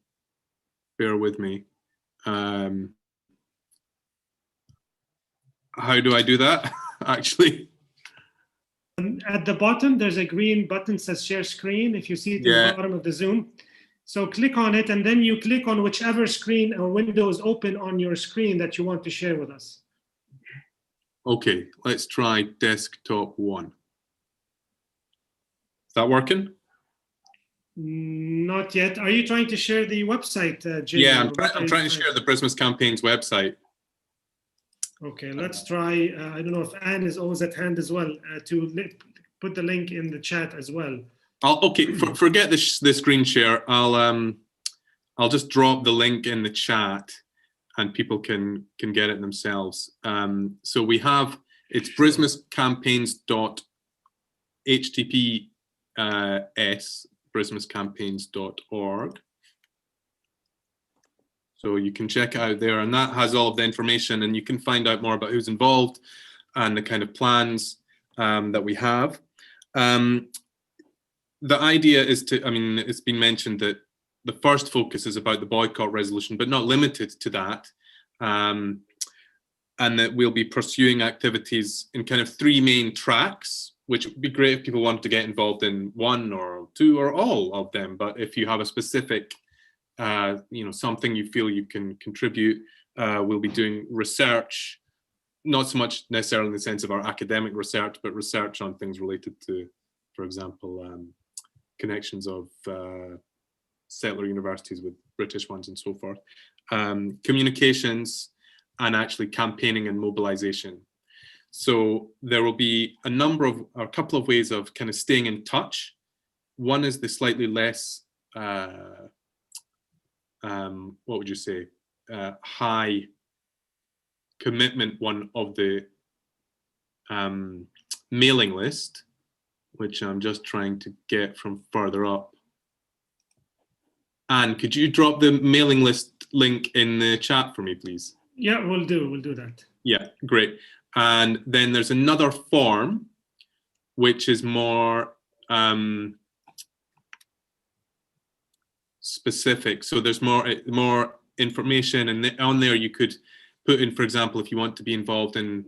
Speaker 9: bear with me. How do I do that, actually?
Speaker 1: At the bottom, there's a green button that says share screen, if you see it at the bottom of the Zoom. So click on it, and then you click on whichever screen or window is open on your screen that you want to share with us.
Speaker 9: Okay, let's try desktop 1. Is that working?
Speaker 1: Not yet. Are you trying to share the website, Jamie?
Speaker 9: Yeah, I'm trying to share the BRISMES Campaigns website.
Speaker 1: Okay, let's try. I don't know if Anne is always at hand as well to put the link in the chat as well.
Speaker 9: Forget the screen share. I'll just drop the link in the chat, and people can get it themselves. So we have, it's brismescampaigns.htps brismescampaigns.org. So you can check it out there, and that has all of the information, and you can find out more about who's involved and the kind of plans that we have. The idea is it's been mentioned that the first focus is about the boycott resolution, but not limited to that. And that we'll be pursuing activities in kind of 3 main tracks, which would be great if people want to get involved in 1 or 2 or all of them. But if you have a specific, something you feel you can contribute, we'll be doing research, not so much necessarily in the sense of our academic research, but research on things related to, for example, connections of settler universities with British ones and so forth, communications, and actually campaigning and mobilization. So there will be a couple of ways of kind of staying in touch. One is the slightly less what would you say, high commitment one of the mailing list, which I'm just trying to get from further up. Anne, could you drop the mailing list link in the chat for me, please?
Speaker 1: Yeah, we'll do that.
Speaker 9: Yeah, great. And then there's another form, which is more specific. So there's more information, and on there you could put in, for example, if you want to be involved in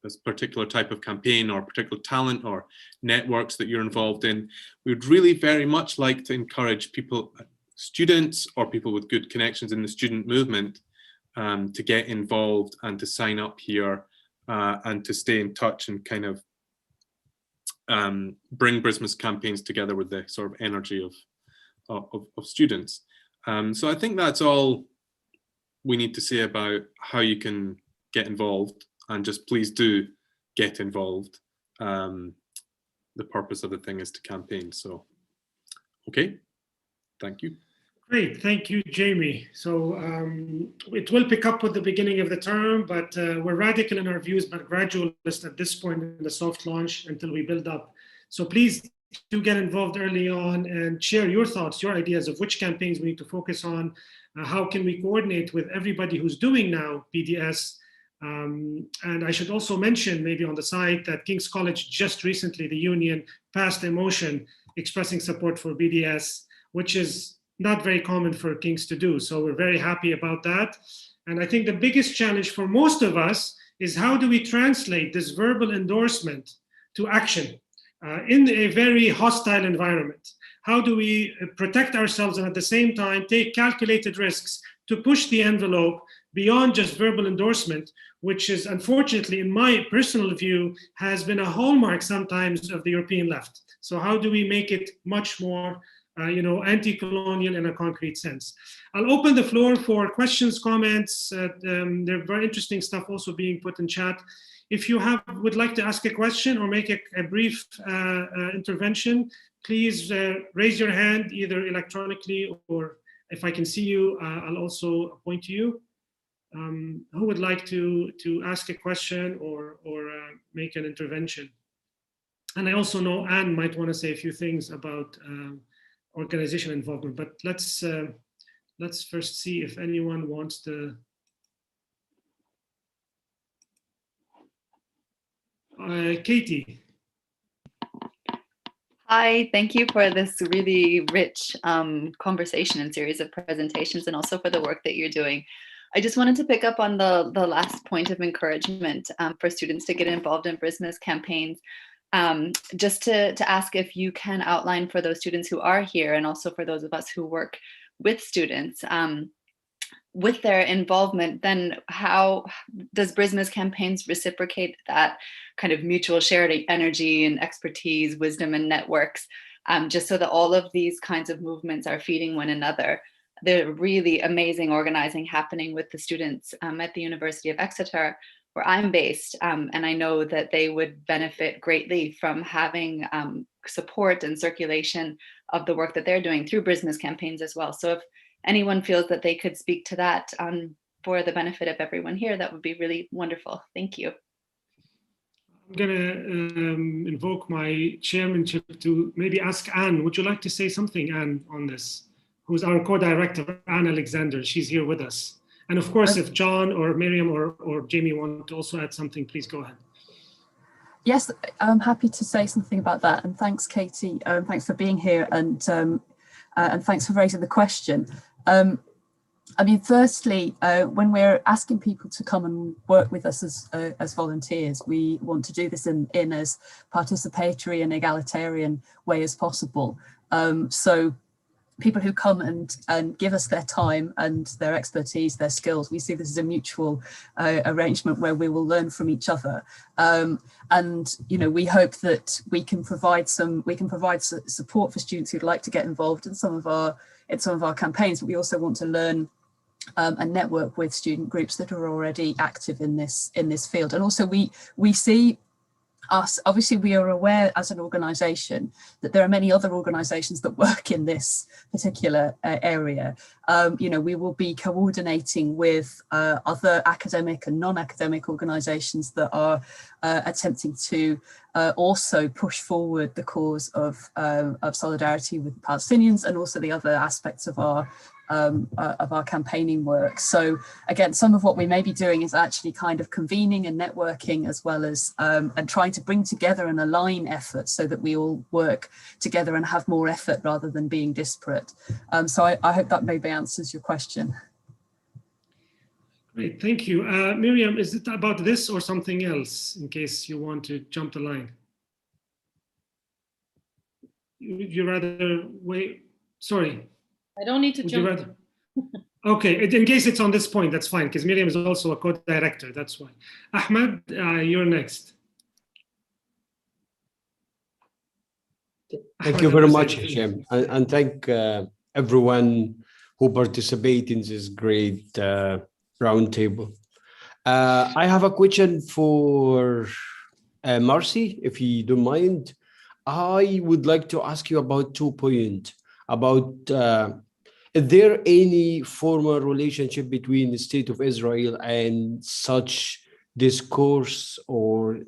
Speaker 9: this particular type of campaign or particular talent or networks that you're involved in. We would really very much like to encourage people, students or people with good connections in the student movement, to get involved and to sign up here and to stay in touch and kind of bring BRISMES campaigns together with the sort of energy of students. So I think that's all we need to say about how you can get involved, and just please do get involved. The purpose of the thing is to campaign. So, okay, thank you.
Speaker 1: Great, thank you, Jamie. So it will pick up with the beginning of the term, but we're radical in our views, but gradualist at this point in the soft launch until we build up. So please do get involved early on and share your thoughts, your ideas of which campaigns we need to focus on. How can we coordinate with everybody who's doing now BDS? And I should also mention maybe on the side that King's College just recently, the union, passed a motion expressing support for BDS, which is not very common for King's to do. So we're very happy about that. And I think the biggest challenge for most of us is how do we translate this verbal endorsement to action in a very hostile environment? How do we protect ourselves and at the same time take calculated risks to push the envelope beyond just verbal endorsement, which is unfortunately, in my personal view, has been a hallmark sometimes of the European left. So how do we make it much more anti-colonial in a concrete sense? I'll open the floor for questions, comments. There are very interesting stuff also being put in chat. If you would like to ask a question or make a brief intervention, please raise your hand either electronically or if I can see you, I'll also point to you. Who would like to ask a question or make an intervention? And I also know Anne might want to say a few things about organization involvement, but let's first see if anyone wants to. Katie.
Speaker 10: Hi, thank you for this really rich conversation and series of presentations, and also for the work that you're doing. I just wanted to pick up on the last point of encouragement for students to get involved in BRISMES campaigns. Just to ask if you can outline for those students who are here, and also for those of us who work with students, with their involvement, then how does BRISMES campaigns reciprocate that kind of mutual shared energy and expertise, wisdom and networks, just so that all of these kinds of movements are feeding one another? There's really amazing organizing happening with the students at the University of Exeter, where I'm based, and I know that they would benefit greatly from having support and circulation of the work that they're doing through BRISMES campaigns as well. So if anyone feels that they could speak to that for the benefit of everyone here, that would be really wonderful. Thank you.
Speaker 1: I'm going to invoke my chairmanship to maybe ask Anne. Would you like to say something, Anne, on this? Who's our co-director, Anne Alexander. She's here with us. And of course, if John or Miriam or Jamie want to also add something, please go ahead.
Speaker 11: Yes, I'm happy to say something about that. And thanks, Katie. Thanks for being here, and thanks for raising the question. I mean, firstly, when we're asking people to come and work with us as volunteers, we want to do this in as participatory and egalitarian way as possible. So people who come and give us their time and their expertise, their skills, we see this as a mutual arrangement where we will learn from each other. And we hope that we can provide support for students who'd like to get involved in some of our campaigns, but we also want to learn and network with student groups that are already active in this field. And also we see us. Obviously, we are aware as an organisation that there are many other organisations that work in this particular area. We will be coordinating with other academic and non-academic organisations that are attempting to also push forward the cause of solidarity with Palestinians, and also the other aspects of our campaigning work. So again, some of what we may be doing is actually kind of convening and networking, as well as and trying to bring together and align efforts so that we all work together and have more effort rather than being disparate. So I hope that maybe answers your question.
Speaker 1: Great, thank you. Miriam, is it about this or something else, in case you want to jump the line? You rather wait, sorry.
Speaker 12: I don't need to jump.
Speaker 1: Okay, in case it's on this point, that's fine, because Miriam is also a co-director, that's why. Ahmed, you're next.
Speaker 13: Thank you very much, Hicham, and thank everyone who participate in this great roundtable. I have a question for Marcy, if you don't mind. I would like to ask you about 2 points. About is there any formal relationship between the state of Israel and such discourse or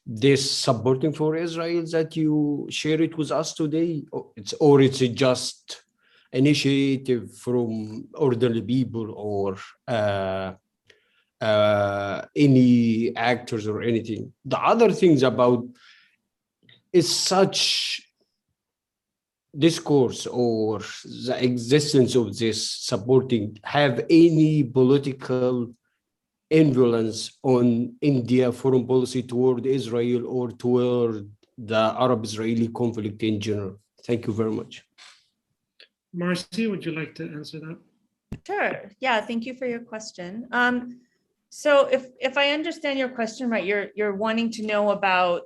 Speaker 13: this supporting for Israel that you share it with us today? Or it's just initiative from ordinary people or any actors or anything? The other things about is such discourse or the existence of this supporting have any political influence on India foreign policy toward Israel or toward the Arab-Israeli conflict in general? Thank you very much.
Speaker 1: Marcy, would you like to answer that?
Speaker 5: Sure. Yeah, thank you for your question. So if I understand your question right, you're wanting to know about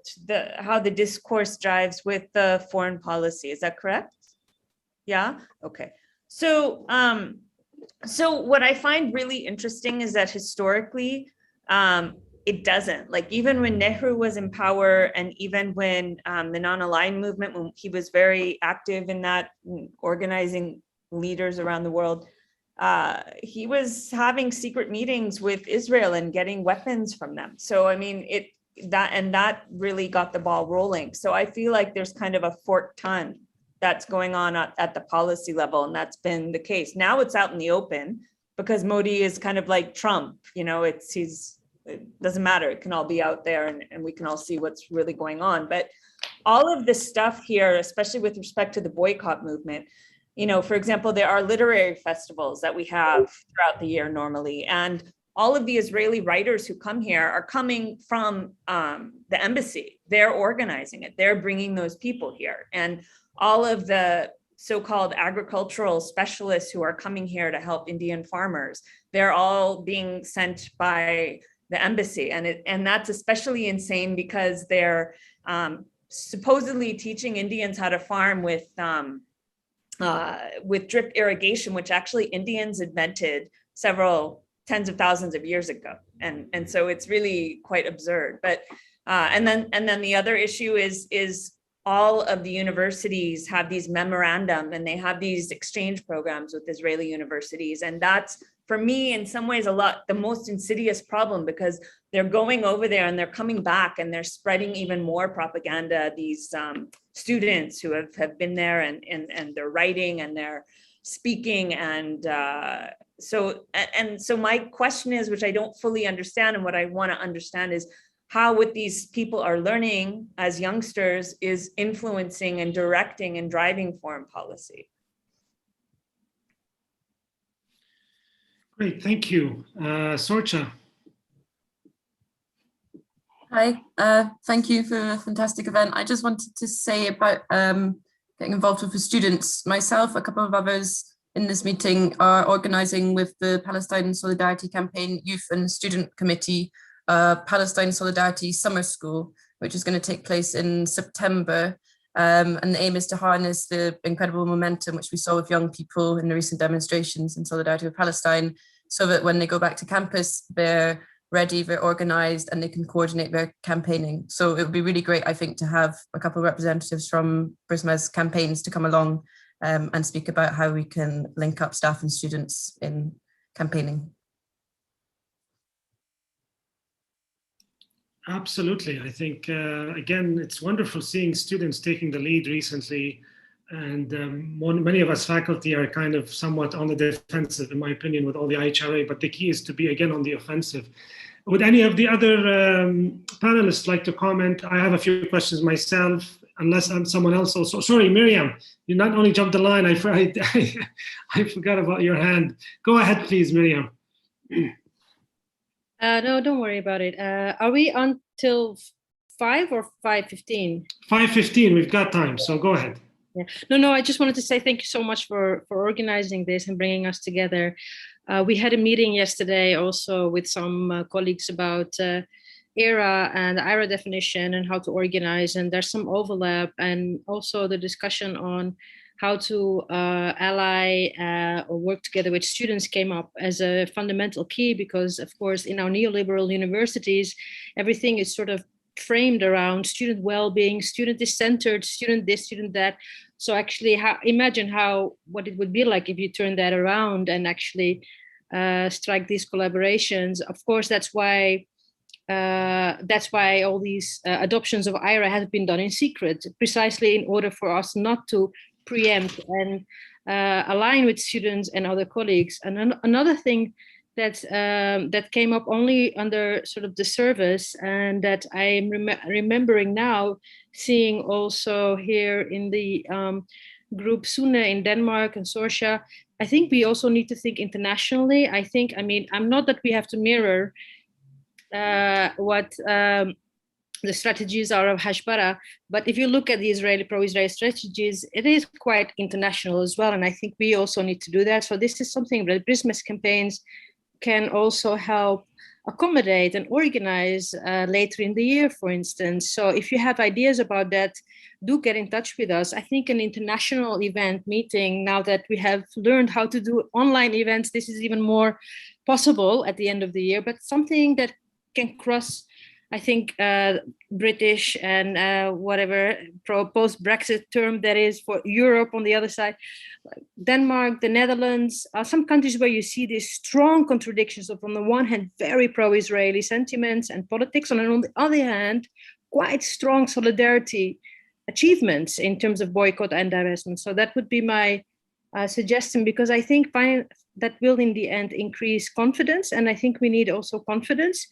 Speaker 5: how the discourse drives with the foreign policy. Is that correct? Yeah. Okay. So so what I find really interesting is that historically, it doesn't. Like even when Nehru was in power, and even when the non-aligned movement, when he was very active in that, organizing leaders around the world, he was having secret meetings with Israel and getting weapons from them. So I mean, that really got the ball rolling. So I feel like there's kind of a forked tongue that's going on at the policy level, and that's been the case. Now it's out in the open because Modi is kind of like Trump. It doesn't matter. It can all be out there, and we can all see what's really going on. But all of this stuff here, especially with respect to the boycott movement, for example, there are literary festivals that we have throughout the year normally, and all of the Israeli writers who come here are coming from the embassy. They're organizing it. They're bringing those people here. And all of the so-called agricultural specialists who are coming here to help Indian farmers, they're all being sent by the embassy. And that's especially insane because they're supposedly teaching Indians how to farm with drip irrigation, which actually Indians invented several tens of thousands of years ago. And so it's really quite absurd. But and then the other issue is all of the universities have these memorandum, and they have these exchange programs with Israeli universities. And that's, for me, in some ways, the most insidious problem, because they're going over there and they're coming back and they're spreading even more propaganda. These students who have been there and they're writing and they're speaking. And so my question is, which I don't fully understand, and what I want to understand is how what these people are learning as youngsters is influencing and directing and driving foreign policy.
Speaker 1: Great, thank you. Sorcha.
Speaker 14: Hi, thank you for a fantastic event. I just wanted to say about getting involved with the students. Myself, a couple of others in this meeting are organising with the Palestine Solidarity Campaign Youth and Student Committee Palestine Solidarity Summer School, which is going to take place in September. And the aim is to harness the incredible momentum which we saw with young people in the recent demonstrations in solidarity with Palestine, so that when they go back to campus, they're ready, very organized, and they can coordinate their campaigning. So it would be really great, I think, to have a couple of representatives from BRISMES Campaigns to come along and speak about how we can link up staff and students in campaigning.
Speaker 1: Absolutely. I think, again, it's wonderful seeing students taking the lead recently. And many of us faculty are kind of somewhat on the defensive, in my opinion, with all the IHRA, but the key is to be, again, on the offensive. Would any of the other panelists like to comment? I have a few questions myself, unless someone else also. Sorry, Miriam, you not only jumped the line, I forgot about your hand. Go ahead, please, Miriam.
Speaker 12: No, don't worry about it. Are we until 5 or 5:15?
Speaker 1: 5:15, we've got time, so go ahead.
Speaker 12: Yeah. No, I just wanted to say thank you so much for organizing this and bringing us together. We had a meeting yesterday also with some colleagues about ERA and IRA definition and how to organize, and there's some overlap, and also the discussion on how to ally or work together with students came up as a fundamental key, because of course in our neoliberal universities, everything is sort of framed around student well-being, student is centered, student this, student that. So actually imagine what it would be like if you turn that around and actually strike these collaborations. Of course, that's why all these adoptions of IRA have been done in secret, precisely in order for us not to preempt and align with students and other colleagues. And another thing that came up only under sort of the service, and that I'm remembering now, seeing also here in the group Sune in Denmark and Sorsha, I think we also need to think internationally. I'm not that we have to mirror what the strategies are of Hashbara, but if you look at the pro-Israeli strategies, it is quite international as well, and I think we also need to do that. So this is something that BRISMES campaigns can also help accommodate and organize later in the year, for instance. So if you have ideas about that, do get in touch with us. I think an international event meeting, now that we have learned how to do online events, this is even more possible at the end of the year, but something that can cross, I think, British and whatever post-Brexit term that is for Europe on the other side, Denmark, the Netherlands, some countries where you see these strong contradictions of, on the one hand, very pro-Israeli sentiments and politics, and on the other hand, quite strong solidarity achievements in terms of boycott and divestment. So that would be my suggestion, because I think that will in the end increase confidence, and I think we need also confidence.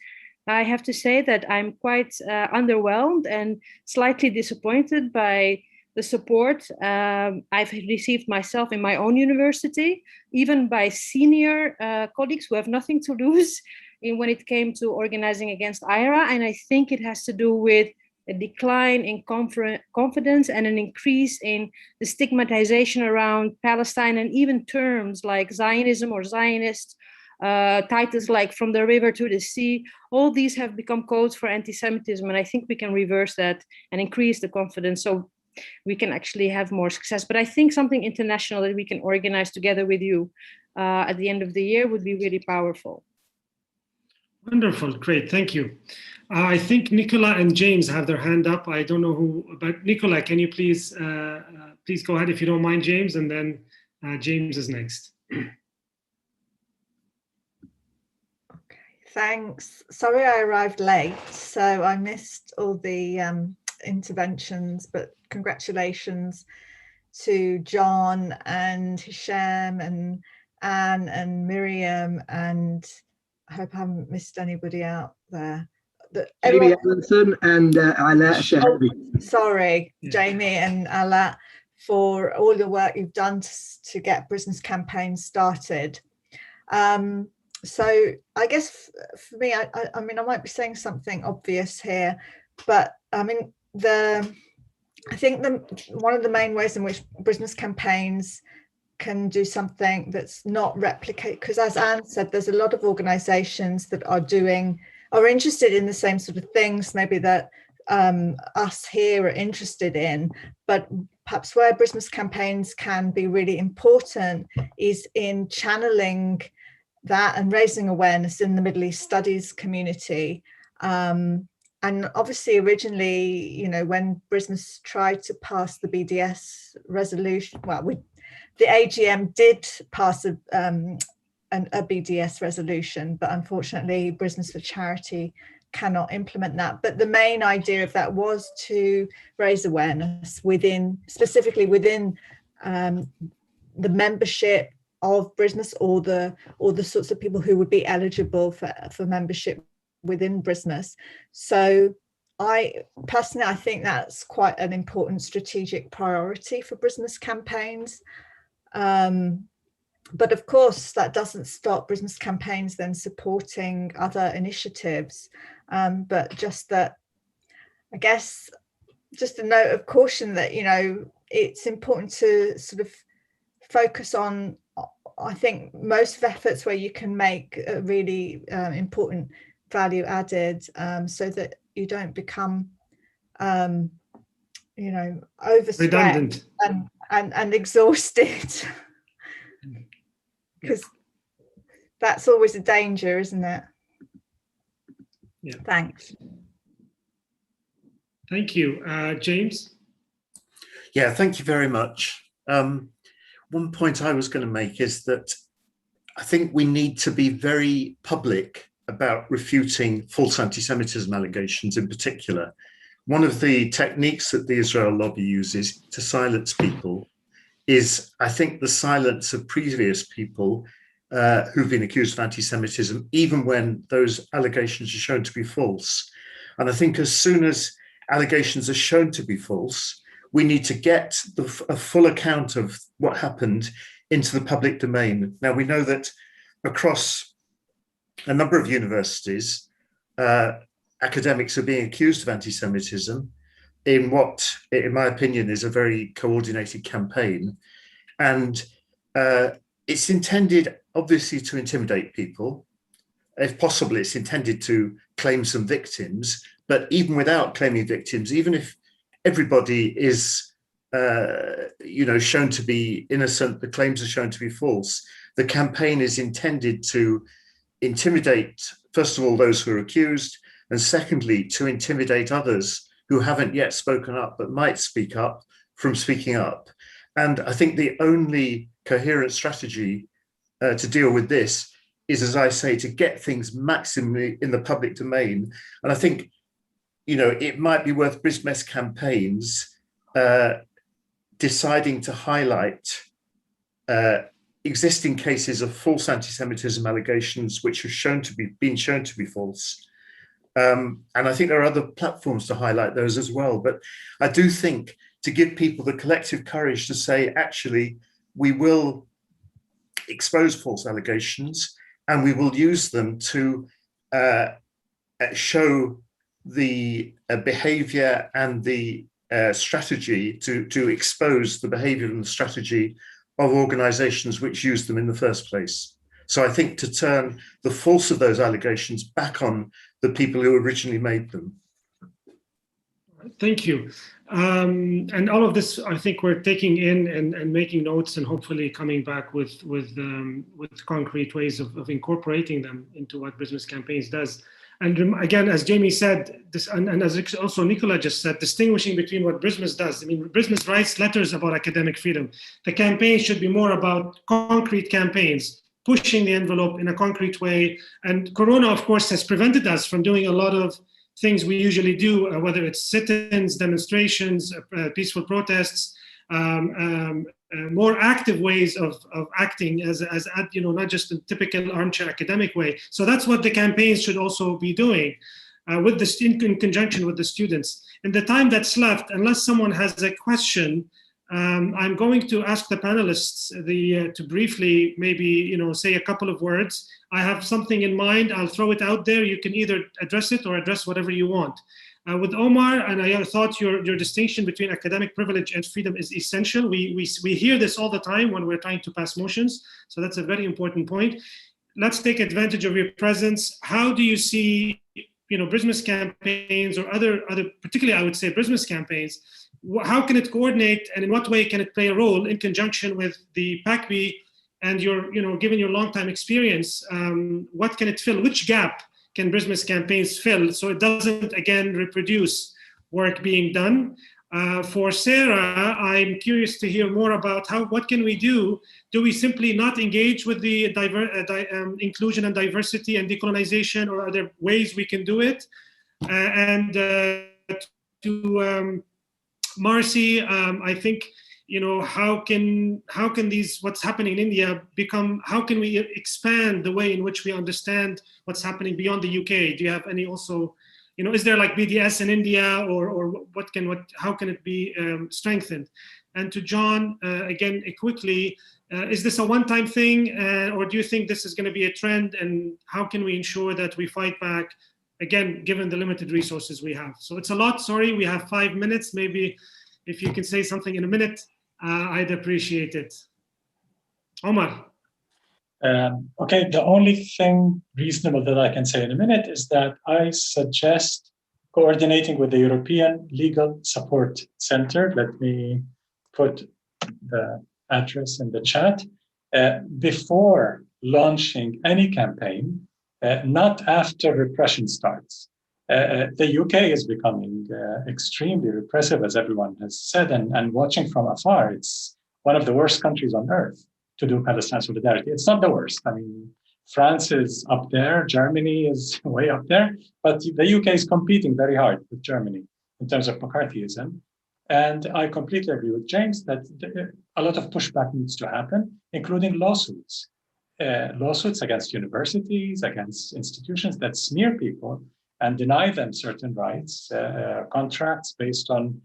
Speaker 12: I have to say that I'm quite underwhelmed and slightly disappointed by the support I've received myself in my own university, even by senior colleagues who have nothing to lose when it came to organizing against IRA. And I think it has to do with a decline in confidence and an increase in the stigmatization around Palestine, and even terms like Zionism or Zionist, titles like from the river to the sea. All these have become codes for anti-Semitism, and I think we can reverse that and increase the confidence so we can actually have more success. But I think something international that we can organize together with you at the end of the year would be really powerful.
Speaker 1: Wonderful, great, thank you. I think Nicola and James have their hand up. I don't know who, but Nicola, can you please go ahead if you don't mind, James, and then James is next.
Speaker 15: Thanks. Sorry I arrived late, so I missed all the interventions, but congratulations to John and Hicham and Anne and Miriam, and I hope I haven't missed anybody out there.
Speaker 2: Jamie Allinson and Alat Shahri.
Speaker 15: Sorry, Jamie and Alat, for all the work you've done to get BRISMES campaigns started. So I guess for me, I mean, I might be saying something obvious here, but I mean, I think one of the main ways in which BRISMES campaigns can do something that's not replicate, because as Anne said, there's a lot of organizations that are interested in the same sort of things, maybe that us here are interested in, but perhaps where BRISMES campaigns can be really important is in channeling that and raising awareness in the Middle East studies community. And obviously, originally, when BRISMES tried to pass the BDS resolution, the AGM did pass a BDS resolution, but unfortunately, BRISMES for Charity cannot implement that. But the main idea of that was to raise awareness specifically within the membership of BRISMES, or the sorts of people who would be eligible for membership within BRISMES. So I think that's quite an important strategic priority for BRISMES campaigns. But of course, that doesn't stop BRISMES campaigns then supporting other initiatives. But just that, I guess, just a note of caution that, it's important to sort of focus on, I think, most efforts where you can make a really important value added, so that you don't become, overstretched, redundant, and exhausted. Because that's always a danger, isn't it?
Speaker 1: Yeah.
Speaker 15: Thanks.
Speaker 1: Thank you. James?
Speaker 16: Yeah, thank you very much. One point I was going to make is that I think we need to be very public about refuting false anti-Semitism allegations in particular. One of the techniques that the Israel lobby uses to silence people is, I think, the silence of previous people who've been accused of anti-Semitism, even when those allegations are shown to be false. And I think as soon as allegations are shown to be false, we need to get a full account of what happened into the public domain. Now, we know that across a number of universities, academics are being accused of anti-Semitism in what, in my opinion, is a very coordinated campaign. And it's intended, obviously, to intimidate people. If possible, it's intended to claim some victims. But even without claiming victims, even if everybody is, shown to be innocent, the claims are shown to be false, the campaign is intended to intimidate, first of all, those who are accused, and secondly, to intimidate others who haven't yet spoken up but might speak up from speaking up. And I think the only coherent strategy to deal with this is, as I say, to get things maximally in the public domain. And I think, it might be worth BRISMES campaigns deciding to highlight existing cases of false anti-Semitism allegations which have been shown to be false. And I think there are other platforms to highlight those as well. But I do think to give people the collective courage to say, actually, we will expose false allegations and we will use them to show the behavior and the strategy to expose the behavior and the strategy of organizations which used them in the first place. So I think to turn the false of those allegations back on the people who originally made them.
Speaker 1: Thank you. And all of this, I think we're taking in and making notes and hopefully coming back with concrete ways of incorporating them into what BRISMES Campaigns does. And again, as Jamie said, and as also Nicola just said, distinguishing between what BRISMES does. I mean, BRISMES writes letters about academic freedom. The campaign should be more about concrete campaigns, pushing the envelope in a concrete way. And Corona, of course, has prevented us from doing a lot of things we usually do, whether it's sit-ins, demonstrations, peaceful protests, more active ways of acting as not just a typical armchair academic way. So that's what the campaigns should also be doing in conjunction with the students. In the time that's left, unless someone has a question, I'm going to ask the panelists to briefly maybe say a couple of words. I have something in mind. I'll throw it out there. You can either address it or address whatever you want. With Omar, and I thought your distinction between academic privilege and freedom is essential. We hear this all the time when we're trying to pass motions. So that's a very important point. Let's take advantage of your presence. How do you see BRISMES campaigns or other, particularly I would say BRISMES campaigns, how can it coordinate and in what way can it play a role in conjunction with the PACBI and given your long time experience, what can it fill? Which gap can BRISMES campaigns fill so it doesn't again reproduce work being done? For Sara, I'm curious to hear more about what can we do? Do we simply not engage with the inclusion and diversity and decolonization, or are there ways we can do it? And to Marcy, I think, how can what's happening in India become, how can we expand the way in which we understand what's happening beyond the UK? Do you have any also, is there like BDS in India, or how can it be strengthened? And to John, again, quickly, is this a one-time thing, or do you think this is going to be a trend, and how can we ensure that we fight back, again, given the limited resources we have? So it's a lot, sorry, we have 5 minutes. Maybe if you can say something in a minute, I'd appreciate it. Omar.
Speaker 3: Okay, the only thing reasonable that I can say in a minute is that I suggest coordinating with the European Legal Support Center. Let me put the address in the chat. Before launching any campaign, not after repression starts. The UK is becoming extremely repressive, as everyone has said, and watching from afar, it's one of the worst countries on earth to do Palestine solidarity. It's not the worst. I mean, France is up there, Germany is way up there, but the UK is competing very hard with Germany in terms of McCarthyism. And I completely agree with James that a lot of pushback needs to happen, including lawsuits. Lawsuits against universities, against institutions that smear people and deny them certain rights, contracts based on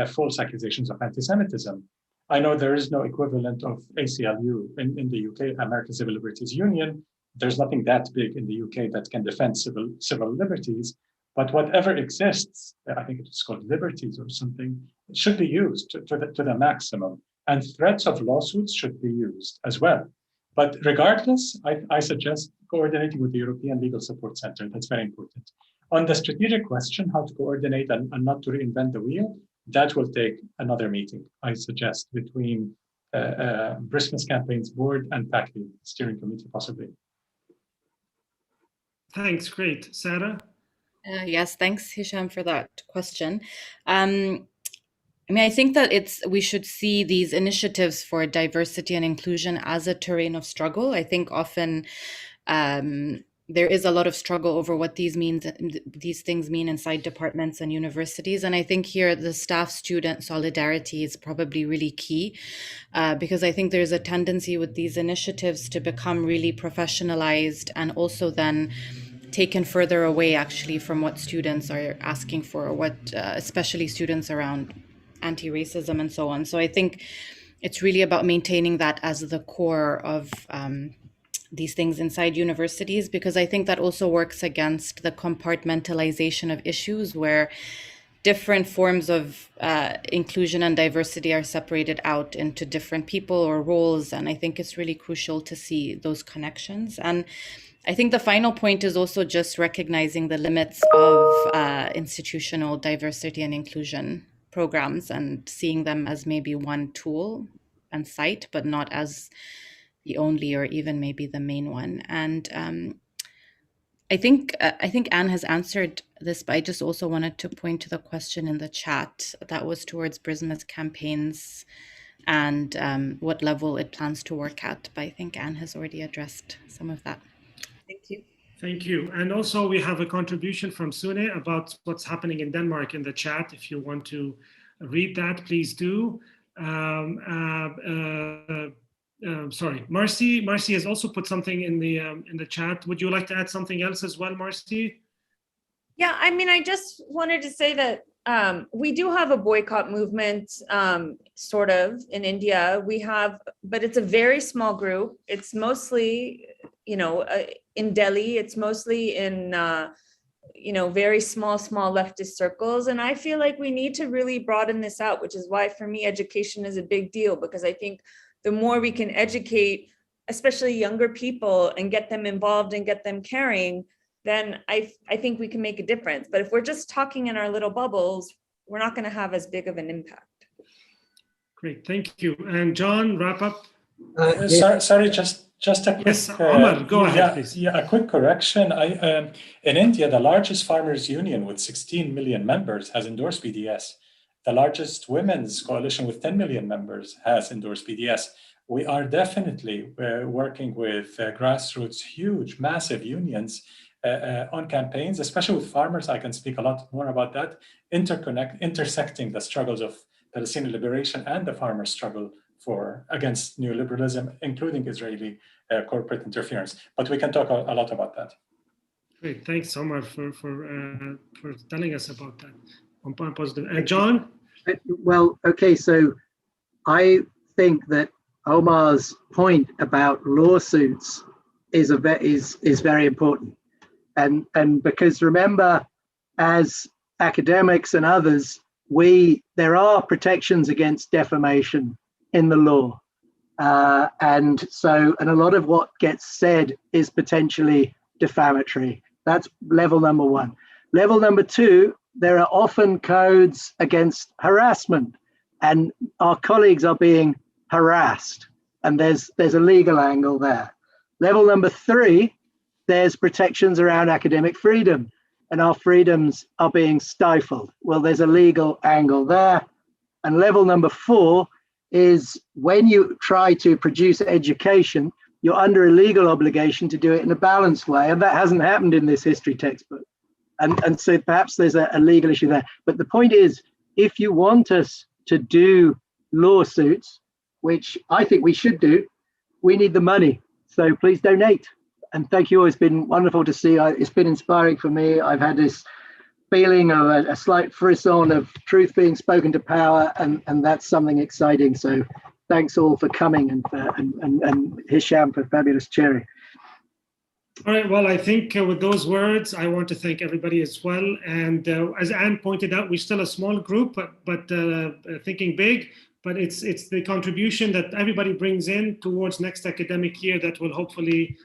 Speaker 3: false accusations of anti-Semitism. I know there is no equivalent of ACLU in the UK, American Civil Liberties Union. There's nothing that big in the UK that can defend civil liberties, but whatever exists, I think it's called liberties or something, it should be used to the maximum. And threats of lawsuits should be used as well. But regardless, I suggest coordinating with the European Legal Support Center. That's very important. On the strategic question, how to coordinate and not to reinvent the wheel, that will take another meeting, I suggest, between BRISMES Campaigns Board and PACBI Steering Committee, possibly.
Speaker 1: Thanks, great. Sara?
Speaker 4: Yes, thanks, Hicham, for that question. I think that we should see these initiatives for diversity and inclusion as a terrain of struggle. I think often there is a lot of struggle over what these things mean inside departments and universities. And I think here the staff-student solidarity is probably really key, because I think there's a tendency with these initiatives to become really professionalized and also then taken further away actually from what students are asking for, or what especially students around anti-racism and so on. So I think it's really about maintaining that as the core of these things inside universities, because I think that also works against the compartmentalization of issues where different forms of inclusion and diversity are separated out into different people or roles. And I think it's really crucial to see those connections. And I think the final point is also just recognizing the limits of institutional diversity and inclusion programs and seeing them as maybe one tool and site, but not as the only or even maybe the main one. And I think Anne has answered this, but I just also wanted to point to the question in the chat that was towards BRISMES campaigns and what level it plans to work at. But I think Anne has already addressed some of that.
Speaker 5: Thank you.
Speaker 1: Thank you. And also we have a contribution from Sune about what's happening in Denmark in the chat. If you want to read that, please do. Sorry, Marcy has also put something in the chat. Would you like to add something else as well, Marcy?
Speaker 5: Yeah, I mean, I just wanted to say that we do have a boycott movement, sort of, in India. But it's a very small group. It's mostly, in Delhi. It's mostly in, very small leftist circles. And I feel like we need to really broaden this out, which is why, for me, education is a big deal, because I think the more we can educate, especially younger people, and get them involved and get them caring, then I think we can make a difference. But if we're just talking in our little bubbles, we're not going to have as big of an impact.
Speaker 1: Great, thank you. And John, wrap up.
Speaker 3: Sorry, just a quick.
Speaker 1: Yes, Omar, go ahead, please.
Speaker 3: Yeah, a quick correction. In India, the largest farmers' union with 16 million members has endorsed BDS. The largest women's coalition with 10 million members has endorsed BDS. We are definitely working with grassroots, huge, massive unions on campaigns, especially with farmers. I can speak a lot more about that, intersecting the struggles of Palestinian liberation and the farmers' struggle against neoliberalism, including Israeli corporate interference. But we can talk a lot about that.
Speaker 1: Great, thanks, Omar, for telling us about that. On positive. John?
Speaker 2: Well, okay, so I think that Omar's point about lawsuits is very important, and because remember, as academics and others, there are protections against defamation in the law, and a lot of what gets said is potentially defamatory. That's level number one. Level number two, there are often codes against harassment, and our colleagues are being harassed, and there's a legal angle there. Level number three, there's protections around academic freedom, and our freedoms are being stifled. Well, there's a legal angle there. And level number four is when you try to produce education, you're under a legal obligation to do it in a balanced way, and that hasn't happened in this history textbook. And so perhaps there's a legal issue there. But the point is, if you want us to do lawsuits, which I think we should do, we need the money. So please donate. And thank you all. It's been wonderful to see. It's been inspiring for me. I've had this feeling of a slight frisson of truth being spoken to power, and that's something exciting. So thanks all for coming, and Hicham for fabulous chairing.
Speaker 1: All right, well, I think with those words, I want to thank everybody as well. And as Anne pointed out, we're still a small group, but thinking big. But it's the contribution that everybody brings in towards next academic year that will hopefully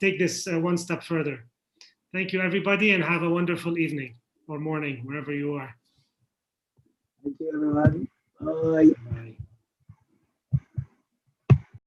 Speaker 1: take this one step further. Thank you, everybody, and have a wonderful evening or morning, wherever you are.
Speaker 2: Thank you, everyone. Bye.
Speaker 1: Bye.